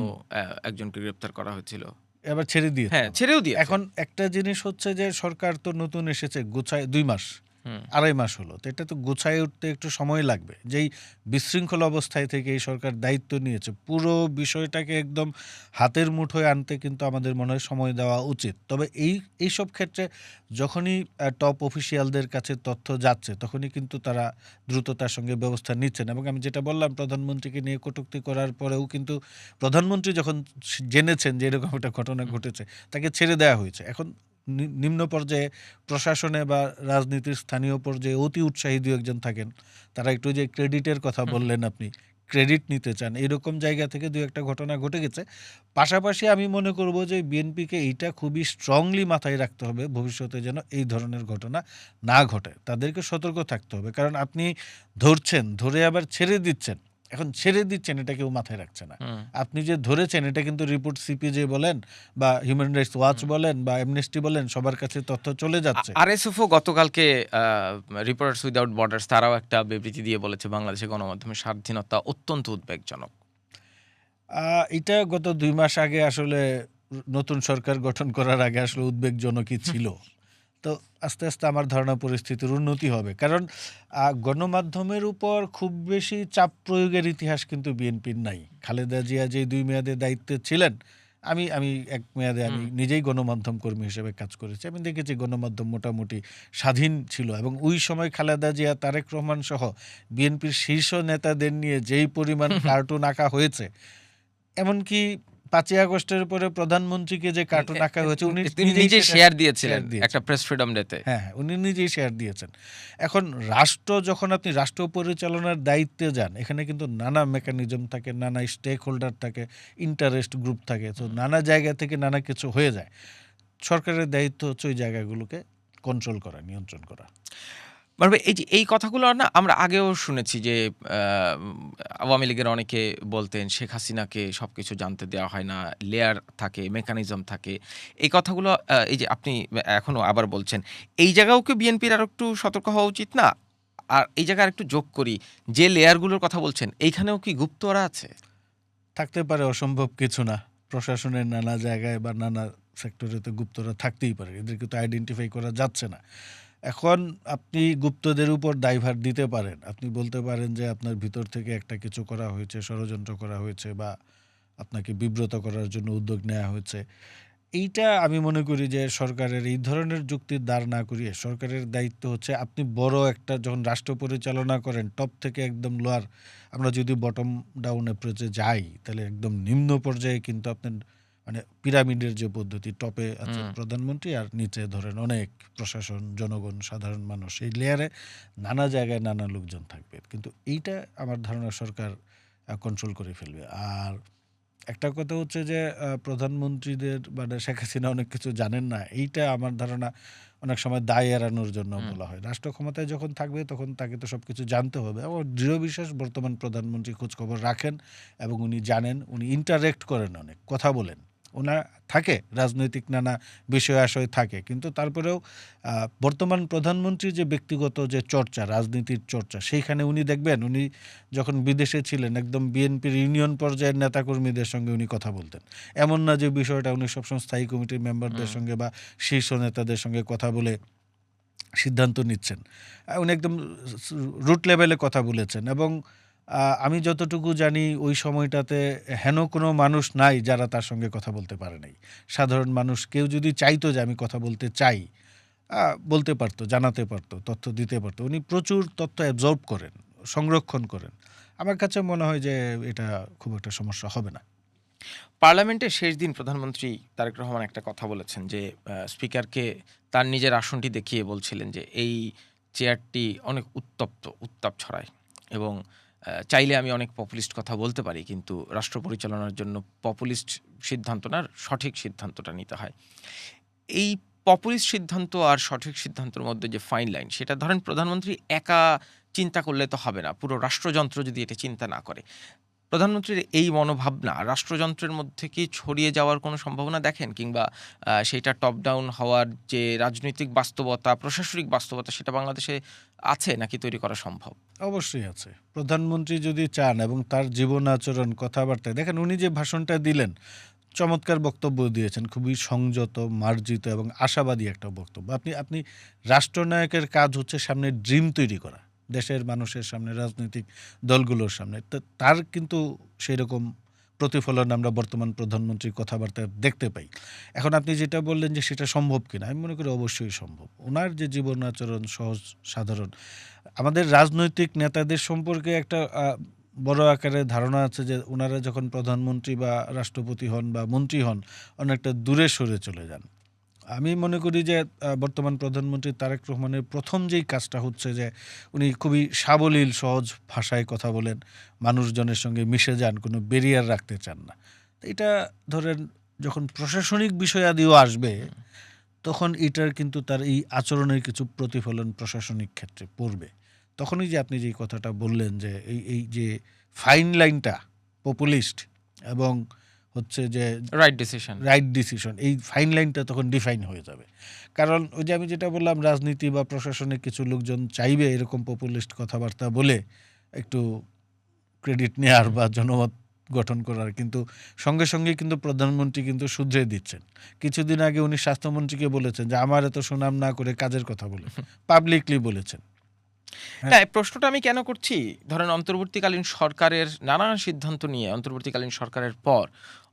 [SPEAKER 2] একজনকে গ্রেপ্তার করা হয়েছিল।
[SPEAKER 1] এবার ছেড়ে দিয়েছে।
[SPEAKER 2] হ্যাঁ, ছেড়েও দিয়েছে।
[SPEAKER 1] এখন একটা জিনিস হচ্ছে যে সরকার তো নতুন এসেছে, গোছায় ২ মাস, ২.৫ মাস হলো। তো এটা তো গোছায় উঠতে একটু সময় লাগবে। যেই বিশৃঙ্খল অবস্থায় থেকে এই সরকার দায়িত্ব নিয়েছে, পুরো বিষয়টাকে একদম হাতের মুঠোয় আনতে কিন্তু আমাদের মনে হয় সময় দেওয়া উচিত। তবে এইসব ক্ষেত্রে যখনই টপ অফিসিয়ালদের কাছে তথ্য যাচ্ছে, তখনই কিন্তু তারা দ্রুততার সঙ্গে ব্যবস্থা নিচ্ছেন। এবং আমি যেটা বললাম, প্রধানমন্ত্রীকে নিয়ে কটূক্তি করার পরেও কিন্তু প্রধানমন্ত্রী যখন জেনেছেন যে এরকম একটা ঘটনা ঘটেছে, তাকে ছেড়ে দেওয়া হয়েছে। এখন নিম্ন পর্যায়ে প্রশাসনে বা রাজনীতির স্থানীয় পর্যায়ে অতি উৎসাহী ২-১ জন থাকেন, তারা একটু যে ক্রেডিটের কথা বললেন আপনি, ক্রেডিট নিতে চান, এরকম জায়গা থেকে ২-১টা ঘটনা ঘটে গেছে। পাশাপাশি আমি মনে করব যে বিএনপিকে এইটা খুবই স্ট্রংলি মাথায় রাখতে হবে, ভবিষ্যতে যেন এই ধরনের ঘটনা না ঘটে। তাদেরকে সতর্ক থাকতে হবে। কারণ আপনি ধরছেন, ধরে আবার ছেড়ে দিচ্ছেন। এখন ছেড়ে দিচ্ছেন, এটা কেউ মাথায় রাখছে না। আপনি যে ধরেছেন, এটা কিন্তু রিপোর্ট সিপিজে বলেন বা হিউম্যান রাইটস ওয়াচ বলেন বা অ্যামনেস্টি বলেন, সবার কাছে তথ্য চলে যাচ্ছে।
[SPEAKER 2] আরএসএফও গতকালকে রিপোর্টার্স উইদাউট বর্ডার্স, তারাও একটা বিবৃতি দিয়ে বলেছে বাংলাদেশের গণমাধ্যমের স্বাধীনতা অত্যন্ত উদ্বেগজনক।
[SPEAKER 1] এটা গত ২ মাস আগে আসলে নতুন সরকার গঠন করার আগে আসলে উদ্বেগজনকই ছিল। তো আস্তে আস্তে আমার ধারণা পরিস্থিতির উন্নতি হবে। কারণ গণমাধ্যমের উপর খুব বেশি চাপ প্রয়োগের ইতিহাস কিন্তু বিএনপির নাই। খালেদা জিয়া যে ২ মেয়াদে দায়িত্বে ছিলেন, আমি আমি ১ মেয়াদে আমি নিজেই গণমাধ্যম কর্মী হিসেবে কাজ করেছি। আমি দেখেছি গণমাধ্যম মোটামুটি স্বাধীন ছিল এবং ওই সময় খালেদা জিয়া, তারেক রহমান সহ বিএনপির শীর্ষ নেতাদের নিয়ে যেই পরিমাণ কার্টুন আঁকা হয়েছে, এমনকি ৫ই আগস্টের পরে প্রধানমন্ত্রীকে যে কার্টুন আঁকা হয়েছে উনি
[SPEAKER 2] তিনি নিজে
[SPEAKER 1] সেটা
[SPEAKER 2] শেয়ার দিয়েছিলেন
[SPEAKER 1] দিয়েছেন।
[SPEAKER 2] একটা প্রেস ফ্রিডম ডেতে।
[SPEAKER 1] হ্যাঁ, উনি নিজেই শেয়ার দিয়েছেন। এখন রাষ্ট্র যখন আপনি রাষ্ট্র পরিচালনার দায়িত্বে যান, এখানে কিন্তু নানা মেকানিজম থাকে, নানা স্টেক হোল্ডার থাকে, ইন্টারেস্ট গ্রুপ থাকে। তো নানা জায়গা থেকে নানা কিছু হয়ে যায়। সরকারের দায়িত্ব হচ্ছে ওই জায়গাগুলোকে কন্ট্রোল করা, নিয়ন্ত্রণ করা।
[SPEAKER 2] মানে এই যে এই কথাগুলো না আমরা আগেও শুনেছি যে আওয়ামী লীগের অনেকে বলতেন শেখ হাসিনাকে সবকিছু জানতে দেওয়া হয় না, লেয়ার থাকে, মেকানিজম থাকে। এই কথাগুলো এই যে আপনি এখনো আবার বলছেন, এই জায়গাও কি বিএনপির আর একটু সতর্ক হওয়া উচিত না? আর এই জায়গায় আরেকটু যোগ করি, যে লেয়ারগুলোর কথা বলছেন এইখানেও কি গুপ্তরা আছে?
[SPEAKER 1] থাকতে পারে, অসম্ভব কিছু না। প্রশাসনের নানা জায়গায় বা নানা সেক্টরে তো গুপ্তরা থাকতেই পারে। এদেরকে তো আইডেন্টিফাই করা যাচ্ছে না। এখন আপনি গুপ্তদের উপর দায়ভার দিতে পারেন। আপনি বলতে পারেন যে আপনার ভিতর থেকে একটা কিছু করা হয়েছে, ষড়যন্ত্র করা হয়েছে বা আপনাকে বিব্রত করার জন্য উদ্যোগ নেওয়া হয়েছে। এইটা আমি মনে করি যে সরকারের এই ধরনের যুক্তির দাঁড় না করিয়ে সরকারের দায়িত্ব হচ্ছে আপনি বড় একটা যখন রাষ্ট্র পরিচালনা করেন টপ থেকে একদম লোয়ার, আমরা যদি বটম ডাউন অ্যাপ্রোচে যাই তাহলে একদম নিম্ন পর্যায়ে কিন্তু আপনার মানে পিরামিডের যে পদ্ধতি, টপে আছে প্রধানমন্ত্রী আর নিচে ধরেন অনেক প্রশাসন, জনগণ, সাধারণ মানুষ, এই লেয়ারে নানা জায়গায় নানা লোকজন থাকবে। কিন্তু এইটা আমার ধারণা সরকার কন্ট্রোল করে ফেলবে। আর একটা কথা হচ্ছে যে প্রধানমন্ত্রীদের মানে শেখ হাসিনা অনেক কিছু জানেন না, এইটা আমার ধারণা অনেক সময় দায় এড়ানোর জন্য বলা হয়। রাষ্ট্র ক্ষমতায় যখন থাকবে তখন তাকে তো সবকিছু জানতে হবে। আমার দৃঢ় বিশ্বাস বর্তমান প্রধানমন্ত্রী খোঁজখবর রাখেন এবং উনি জানেন, উনি ইন্টারেক্ট করেন, অনেক কথা বলেন। ওনার থাকে রাজনৈতিক নানা বিষয় আশয় থাকে, কিন্তু তারপরেও বর্তমান প্রধানমন্ত্রীর যে ব্যক্তিগত যে চর্চা, রাজনীতির চর্চা, সেইখানে উনি দেখবেন উনি যখন বিদেশে ছিলেন একদম বিএনপির ইউনিয়ন পর্যায়ের নেতাকর্মীদের সঙ্গে উনি কথা বলতেন। এমন না যে বিষয়টা উনি সবসময় স্থায়ী কমিটির মেম্বারদের সঙ্গে বা শীর্ষ নেতাদের সঙ্গে কথা বলে সিদ্ধান্ত নিচ্ছেন। উনি একদম রুট লেভেলে কথা বলেছেন এবং আমি যতটুকু জানি ওই সময়টাতে হেন কোনো মানুষ নাই যারা তার সঙ্গে কথা বলতে পারে নাই। সাধারণ মানুষ কেউ যদি চাইতো যে আমি কথা বলতে চাই, বলতে পারতো, জানাতে পারতো, তথ্য দিতে পারতো। উনি প্রচুর তথ্য অ্যাবজর্ব করেন, সংরক্ষণ করেন। আমার কাছে মনে হয় যে এটা খুব একটা সমস্যা হবে না।
[SPEAKER 2] পার্লামেন্টের শেষ দিন প্রধানমন্ত্রী তারেক রহমান একটা কথা বলেছেন যে স্পিকারকে তার নিজের আসনটি দেখিয়ে বলছিলেন যে এই চেয়ারটি অনেক উত্তাপ ছড়ায় এবং চাইলে আমি অনেক পপুলিস্ট কথা বলতে পারি, কিন্তু রাষ্ট্র পরিচালনার জন্য পপুলিস্ট সিদ্ধান্ত না, সঠিক সিদ্ধান্তটা নিতে হয়। এই পপুলিস্ট সিদ্ধান্ত আর সঠিক সিদ্ধান্তের মধ্যে যে ফাইন লাইন, সেটা ধরেন প্রধানমন্ত্রী একা চিন্তা করলে তো হবে না, পুরো রাষ্ট্রযন্ত্র যদি এটা চিন্তা না করে। প্রধানমন্ত্রীর এই মনোভাবনা রাষ্ট্রযন্ত্রের মধ্যে কি ছড়িয়ে যাওয়ার কোনো সম্ভাবনা দেখেন, কিংবা সেইটা টপ ডাউন হওয়ার যে রাজনৈতিক বাস্তবতা, প্রশাসনিক বাস্তবতা, সেটা বাংলাদেশে আছে নাকি তৈরি করা সম্ভব?
[SPEAKER 1] অবশ্যই আছে। প্রধানমন্ত্রী যদি চান এবং তার জীবন আচরণ, কথাবার্তায় দেখেন উনি যে ভাষণটা দিলেন, চমৎকার বক্তব্য দিয়েছেন, খুবই সংযত, মার্জিত এবং আশাবাদী একটা বক্তব্য। আপনি আপনি রাষ্ট্রনায়কের কাজ হচ্ছে সামনে ড্রিম তৈরি করা, দেশের মানুষের সামনে, রাজনৈতিক দলগুলোর সামনে। তো তার কিন্তু সেই রকম প্রতিফলন আমরা বর্তমান প্রধানমন্ত্রীর কথাবার্তায় দেখতে পাই। এখন আপনি যেটা বললেন যে সেটা সম্ভব কিনা, আমি মনে করি অবশ্যই সম্ভব। ওনার যে জীবন আচরণ সহজ সাধারণ, আমাদের রাজনৈতিক নেতাদের সম্পর্কে একটা বড় আকারে ধারণা আছে যে ওনারা যখন প্রধানমন্ত্রী বা রাষ্ট্রপতি হন বা মন্ত্রী হন অনেকটা দূরে সরে চলে যান। আমি মনে করি যে বর্তমান প্রধানমন্ত্রী তারেক রহমানের প্রথম যেই কাজটা হচ্ছে যে উনি খুবই সাবলীল সহজ ভাষায় কথা বলেন, মানুষজনের সঙ্গে মিশে যান, কোনো ব্যারিয়ার রাখতে চান না। তো এটা ধরেন যখন প্রশাসনিক বিষয়াদিও আসবে তখন এটার কিন্তু তার এই আচরণের কিছু প্রতিফলন প্রশাসনিক ক্ষেত্রে পড়বে। তখনই যে আপনি যে কথাটা বললেন যে এই যে ফাইন লাইনটা পপুলিস্ট এবং হচ্ছে যে রাইট ডিসিশন, এই ফাইন লাইনটা তখন ডিফাইন হয়ে যাবে। কারণ ওই যে আমি যেটা বললাম, রাজনীতি বা প্রশাসনে কিছু লোকজন চাইবে এরকম পপুলিস্ট কথাবার্তা বলে একটু ক্রেডিট নেওয়ার বা জনমত গঠন করার, কিন্তু সঙ্গে সঙ্গে কিন্তু প্রধানমন্ত্রী কিন্তু শুধরে দিচ্ছেন। কিছুদিন আগে উনি স্বাস্থ্যমন্ত্রীকে বলেছেন যে আমার এত সুনাম না করে কাজের কথা বলে, পাবলিকলি বলেছেন। হ্যাঁ।
[SPEAKER 2] না, এই প্রশ্নটা আমি কেন করছি, ধরেন অন্তর্বর্তীকালীন সরকারের নানান সিদ্ধান্ত নিয়ে অন্তর্বর্তীকালীন সরকারের পর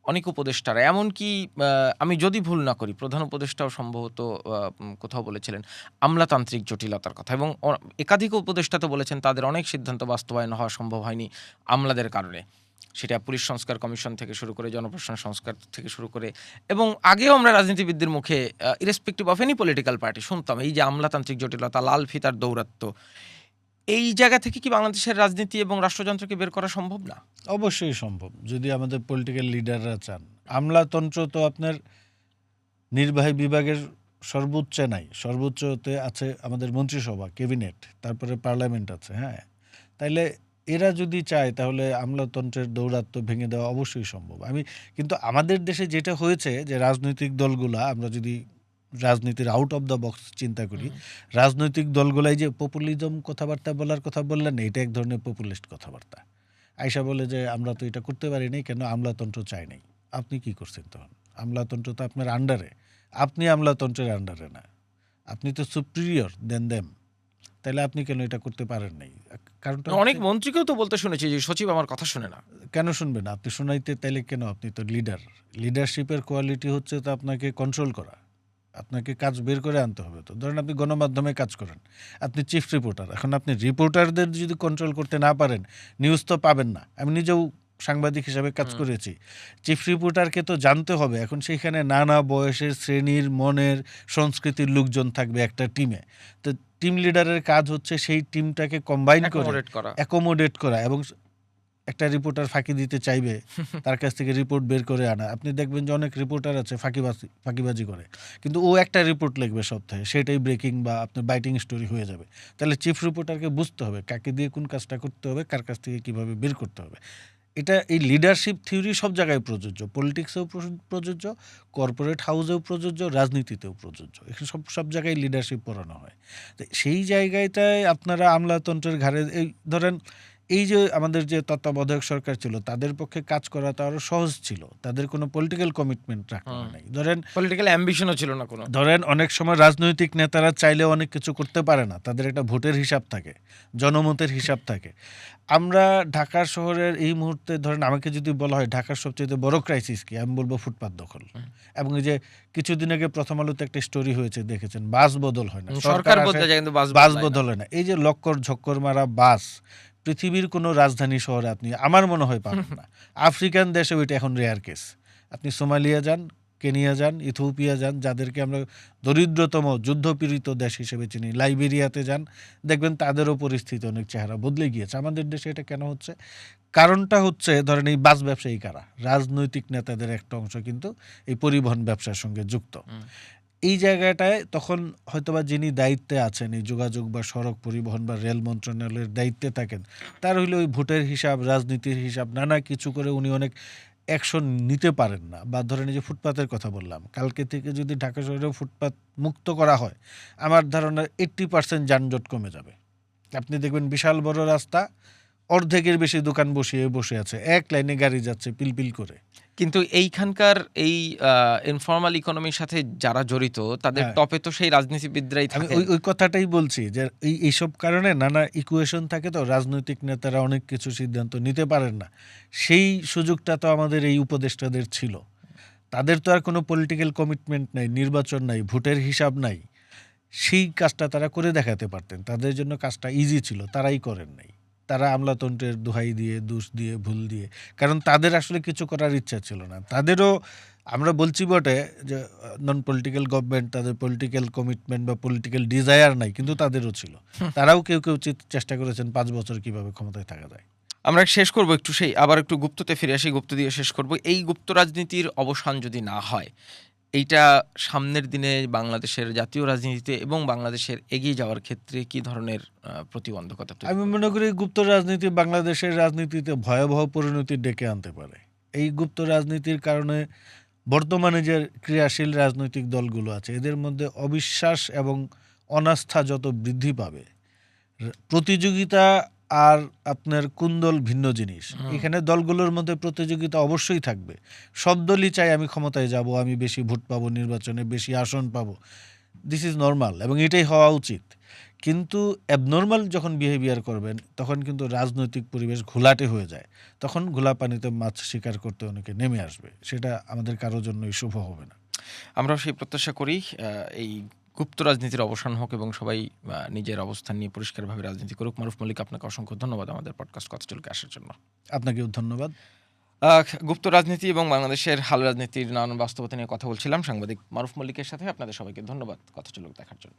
[SPEAKER 2] অনেক উপদেষ্টারা, এমনকি আমি যদি ভুল না করি প্রধান উপদেষ্টাও সম্ভবত কোথাও বলেছিলেন আমলাতান্ত্রিক জটিলতার কথা, এবং একাধিক উপদেষ্টা তো বলেছেন তাদের অনেক সিদ্ধান্ত বাস্তবায়ন হওয়া সম্ভব হয়নি আমলাদের কারণে। সেটা পুলিশ সংস্কার কমিশন থেকে শুরু করে জনপ্রশাসন সংস্কার থেকে শুরু করে, এবং আগেও আমরা রাজনীতিবিদদের মুখে irrespective of any political party শুনতাম এই যে আমলাতান্ত্রিক জটিলতা, লাল ফিতার দৌরাত্ম্য। এই জায়গা থেকে কি বাংলাদেশের রাজনীতি এবং রাষ্ট্রযন্ত্রকে বের করা সম্ভব না?
[SPEAKER 1] অবশ্যই সম্ভব, যদি আমাদের পলিটিক্যাল লিডাররা চান। আমলাতন্ত্র তো আপনার নির্বাহী বিভাগের সর্বোচ্চে নাই, সর্বোচ্চতে আছে আমাদের মন্ত্রিসভা, ক্যাবিনেট, তারপরে পার্লামেন্ট আছে। হ্যাঁ, তাইলে এরা যদি চায় তাহলে আমলাতন্ত্রের দৌরাত্ম্য ভেঙে দেওয়া অবশ্যই সম্ভব। কিন্তু আমাদের দেশে যেটা হয়েছে যে রাজনৈতিক দলগুলা, আমরা যদি রাজনীতির আউট অফ দ্য বক্স চিন্তা করি, রাজনৈতিক দলগুলাই যে পপুলিজম কথাবার্তা বলার কথা বললেন, এটা এক ধরনের পপুলিস্ট কথাবার্তা। আয়সা বলে যে আমরা তো এটা করতে পারি নাই, কেন আমলাতন্ত্র চাই নাই। আপনি কি করছেন তখন? আমলাতন্ত্র তো আপনার আন্ডারে, আপনি আমলাতন্ত্রের আন্ডারে না, আপনি তো সুপ্রিয়র দেন দেম। তাহলে আপনি কেন এটা করতে পারেন নাই? কারণটা
[SPEAKER 2] অনেক মন্ত্রীকেও তো বলতে শুনেছি যে সচিব আমার কথা শুনে না।
[SPEAKER 1] কেন শুনবেন? আপনি শোনাইতে তাইলে কেন? আপনি তো লিডার। লিডারশিপের কোয়ালিটি হচ্ছে তো আপনাকে কন্ট্রোল করা, আপনাকে কাজ বের করে আনতে হবে। তো ধরেন আপনি গণমাধ্যমে কাজ করেন, আপনি চিফ রিপোর্টার। এখন আপনি রিপোর্টারদের যদি কন্ট্রোল করতে না পারেন, নিউজ তো পাবেন না। আমি নিজেও সাংবাদিক হিসাবে কাজ করেছি। চিফ রিপোর্টারকে তো জানতে হবে এখন সেইখানে নানা বয়সের, শ্রেণীর, মনের, সংস্কৃতির লোকজন থাকবে একটা টিমে। তো টিম লিডারের কাজ হচ্ছে সেই টিমটাকে কম্বাইন করে অ্যাকোমোডেট করা, এবং একটা রিপোর্টার ফাঁকি দিতে চাইবে তার কাছ থেকে রিপোর্ট বের করে আনা। আপনি দেখবেন যে অনেক রিপোর্টার আছে ফাঁকিবাজি করে, কিন্তু ও একটা রিপোর্ট লিখবে সপ্তাহে, সেটাই ব্রেকিং বা আপনার বাইটিং স্টোরি হয়ে যাবে। তাহলে চিফ রিপোর্টারকে বুঝতে হবে কাকে দিয়ে কোন কাজটা করতে হবে, কার কাছ থেকে কীভাবে বের করতে হবে। এই লিডারশিপ থিওরি সব জায়গায় প্রযোজ্য, পলিটিক্সেও প্রযোজ্য, কর্পোরেট হাউসেও প্রযোজ্য, রাজনীতিতেও প্রযোজ্য। এখানে সব জায়গায় লিডারশিপ পড়ানো হয়। তো সেই জায়গাটায় আপনারা আমলাতন্ত্রের ঘাড়ে, এই ধরেন এই যে আমাদের যে তত্ত্বাবধায়ক সরকার ছিল, তাদের পক্ষে কাজ করা তো আরও সহজ ছিল, তাদের কোনো পলিটিক্যাল কমিটমেন্ট রাখা হয় নাই।
[SPEAKER 2] পলিটিক্যাল অ্যাম্বিশনও ছিল না কোনো।
[SPEAKER 1] ধরেন অনেক সময় রাজনৈতিক নেতারা চাইলেও অনেক কিছু করতে পারে না, তাদের একটা ভোটের হিসাব থাকে, জনমতের হিসাব থাকে। আমরা ঢাকার শহরের এই মুহূর্তে ধরেন আমাকে যদি বলা হয় ঢাকার সবচেয়ে বড় ক্রাইসিস কি, আমি বলবো ফুটপাত দখল। এবং এই যে কিছুদিন আগে প্রথম আলোতে একটা স্টোরি হয়েছে, দেখেছেন, বাস বদল হয় না,
[SPEAKER 2] সরকার বদলে যায় কিন্তু
[SPEAKER 1] বাস বদল হয় না। এই যে লক্কর ঝক্কর মারা বাস, পৃথিবীর কোনো রাজধানী শহরে আপনি আমার মনে হয় পাবেন না। আফ্রিকান দেশে ওইটা এখন রেয়ার কেস। আপনি সোমালিয়া যান, কেনিয়া যান, ইথিওপিয়া যান, যাদেরকে আমরা দরিদ্রতম যুদ্ধপীড়িত দেশ হিসেবে চিনি, লাইবেরিয়াতে যান, দেখবেন তাদেরও পরিস্থিতি অনেক চেহারা বদলে গিয়েছে। আমাদের দেশে এটা কেন হচ্ছে? কারণটা হচ্ছে ধরেন এই বাস ব্যবসায়ী কারা? রাজনৈতিক নেতাদের একটা অংশ কিন্তু এই পরিবহন ব্যবসার সঙ্গে যুক্ত। এই জায়গাটায় তখন হয়তোবা যিনি দায়িত্বে আছেন, এই যোগাযোগ বা সড়ক পরিবহন বা রেল মন্ত্রণালয়ের দায়িত্বে থাকেন, তার হইলে ওই ভোটের হিসাব, রাজনীতির হিসাব, নানা কিছু করে উনি অনেক অ্যাকশন নিতে পারেন না। বা ধরেন এই যে ফুটপাতের কথা বললাম, কালকে থেকে যদি ঢাকা শহরেও ফুটপাত মুক্ত করা হয়, আমার ধারণা 80% যানজট কমে যাবে। আপনি দেখবেন বিশাল বড় রাস্তা, অর্ধেকের বেশি দোকান বসে আছে, এক লাইনে গাড়ি যাচ্ছে পিলপিল করে।
[SPEAKER 2] কিন্তু এইখানকার এই ইনফর্মাল ইকোনমির সাথে যারা জড়িত তাদের টপে তো সেই রাজনীতিবিদরাই থাকে।
[SPEAKER 1] ওই কথাটাই বলছি যে এইসব কারণে নানা ইকুয়েশন থাকে, তো রাজনৈতিক নেতারা অনেক কিছু সিদ্ধান্ত নিতে পারেন না। সেই সুযোগটা তো আমাদের এই উপদেষ্টাদের ছিল। তাদের তো আর কোনো পলিটিক্যাল কমিটমেন্ট নাই, নির্বাচন নাই, ভোটের হিসাব নাই। সেই কাজটা তারা করে দেখাতে পারতেন, তাদের জন্য কাজটা ইজি ছিল, তারাই করেন নাই। তারা আমলাতন্ত্রের দোহাই দিয়ে, দোষ দিয়ে, ভুল দিয়ে, কারণ তাদের আসলে কিছু করার ইচ্ছা ছিল না। তাদেরও আমরা বলছি বটে যে নন পলিটিক্যাল গভর্নমেন্ট, তাদের পলিটিক্যাল কমিটমেন্ট বা পলিটিক্যাল ডিজায়ার নাই, কিন্তু তাদেরও ছিল। তারাও কেউ চেষ্টা করেছেন 5 বছর কিভাবে ক্ষমতায় থাকা যায়।
[SPEAKER 2] আমরা শেষ করব একটু আবার একটু গুপ্ততে ফিরে আসি, গুপ্ত দিয়ে শেষ করব। এই গুপ্ত রাজনীতির অবসান যদি না হয়, এইটা সামনের দিনে বাংলাদেশের জাতীয় রাজনীতিতে এবং বাংলাদেশের এগিয়ে যাওয়ার ক্ষেত্রে কি ধরনের প্রতিবন্ধকতা?
[SPEAKER 1] আমি মনে করি গুপ্ত রাজনীতি বাংলাদেশের রাজনীতিতে ভয়াবহ পরিণতি ডেকে আনতে পারে। এই গুপ্ত রাজনীতির কারণে বর্তমানে যে ক্রিয়াশীল রাজনৈতিক দলগুলো আছে, এদের মধ্যে অবিশ্বাস এবং অনাস্থা যত বৃদ্ধি পাবে, প্রতিযোগিতা আর আপনার কোন দল ভিন্ন জিনিস। এখানে দলগুলোর মধ্যে প্রতিযোগিতা অবশ্যই থাকবে। সব দলই চায় আমি ক্ষমতায় যাব, আমি বেশি ভোট পাবো, নির্বাচনে বেশি আসন পাবো। দিস ইজ নর্মাল এবং এটাই হওয়া উচিত। কিন্তু অ্যাবনর্মাল যখন বিহেভিয়ার করবেন তখন কিন্তু রাজনৈতিক পরিবেশ ঘোলাটে হয়ে যায়। তখন ঘোলা পানিতে মাছ শিকার করতে অনেকে নেমে আসবে। সেটা আমাদের কারোর জন্যই শুভ হবে না।
[SPEAKER 2] আমরাও সেই প্রত্যাশা করি এই গুপ্ত রাজনীতির অবসান হোক এবং সবাই নিজের অবস্থান নিয়ে পরিষ্কারভাবে রাজনীতি করুক। মারুফ মল্লিক, আপনাকে অসংখ্য ধন্যবাদ আমাদের পডকাস্ট কথা চলকে আসার জন্য।
[SPEAKER 1] আপনাকেও ধন্যবাদ।
[SPEAKER 2] গুপ্ত রাজনীতি এবং বাংলাদেশের হাল রাজনীতির নানান বাস্তবতা নিয়ে কথা বলছিলাম সাংবাদিক মারুফ মল্লিকের সাথে। আপনাদের সবাইকে ধন্যবাদ কথা চলুক দেখার জন্য।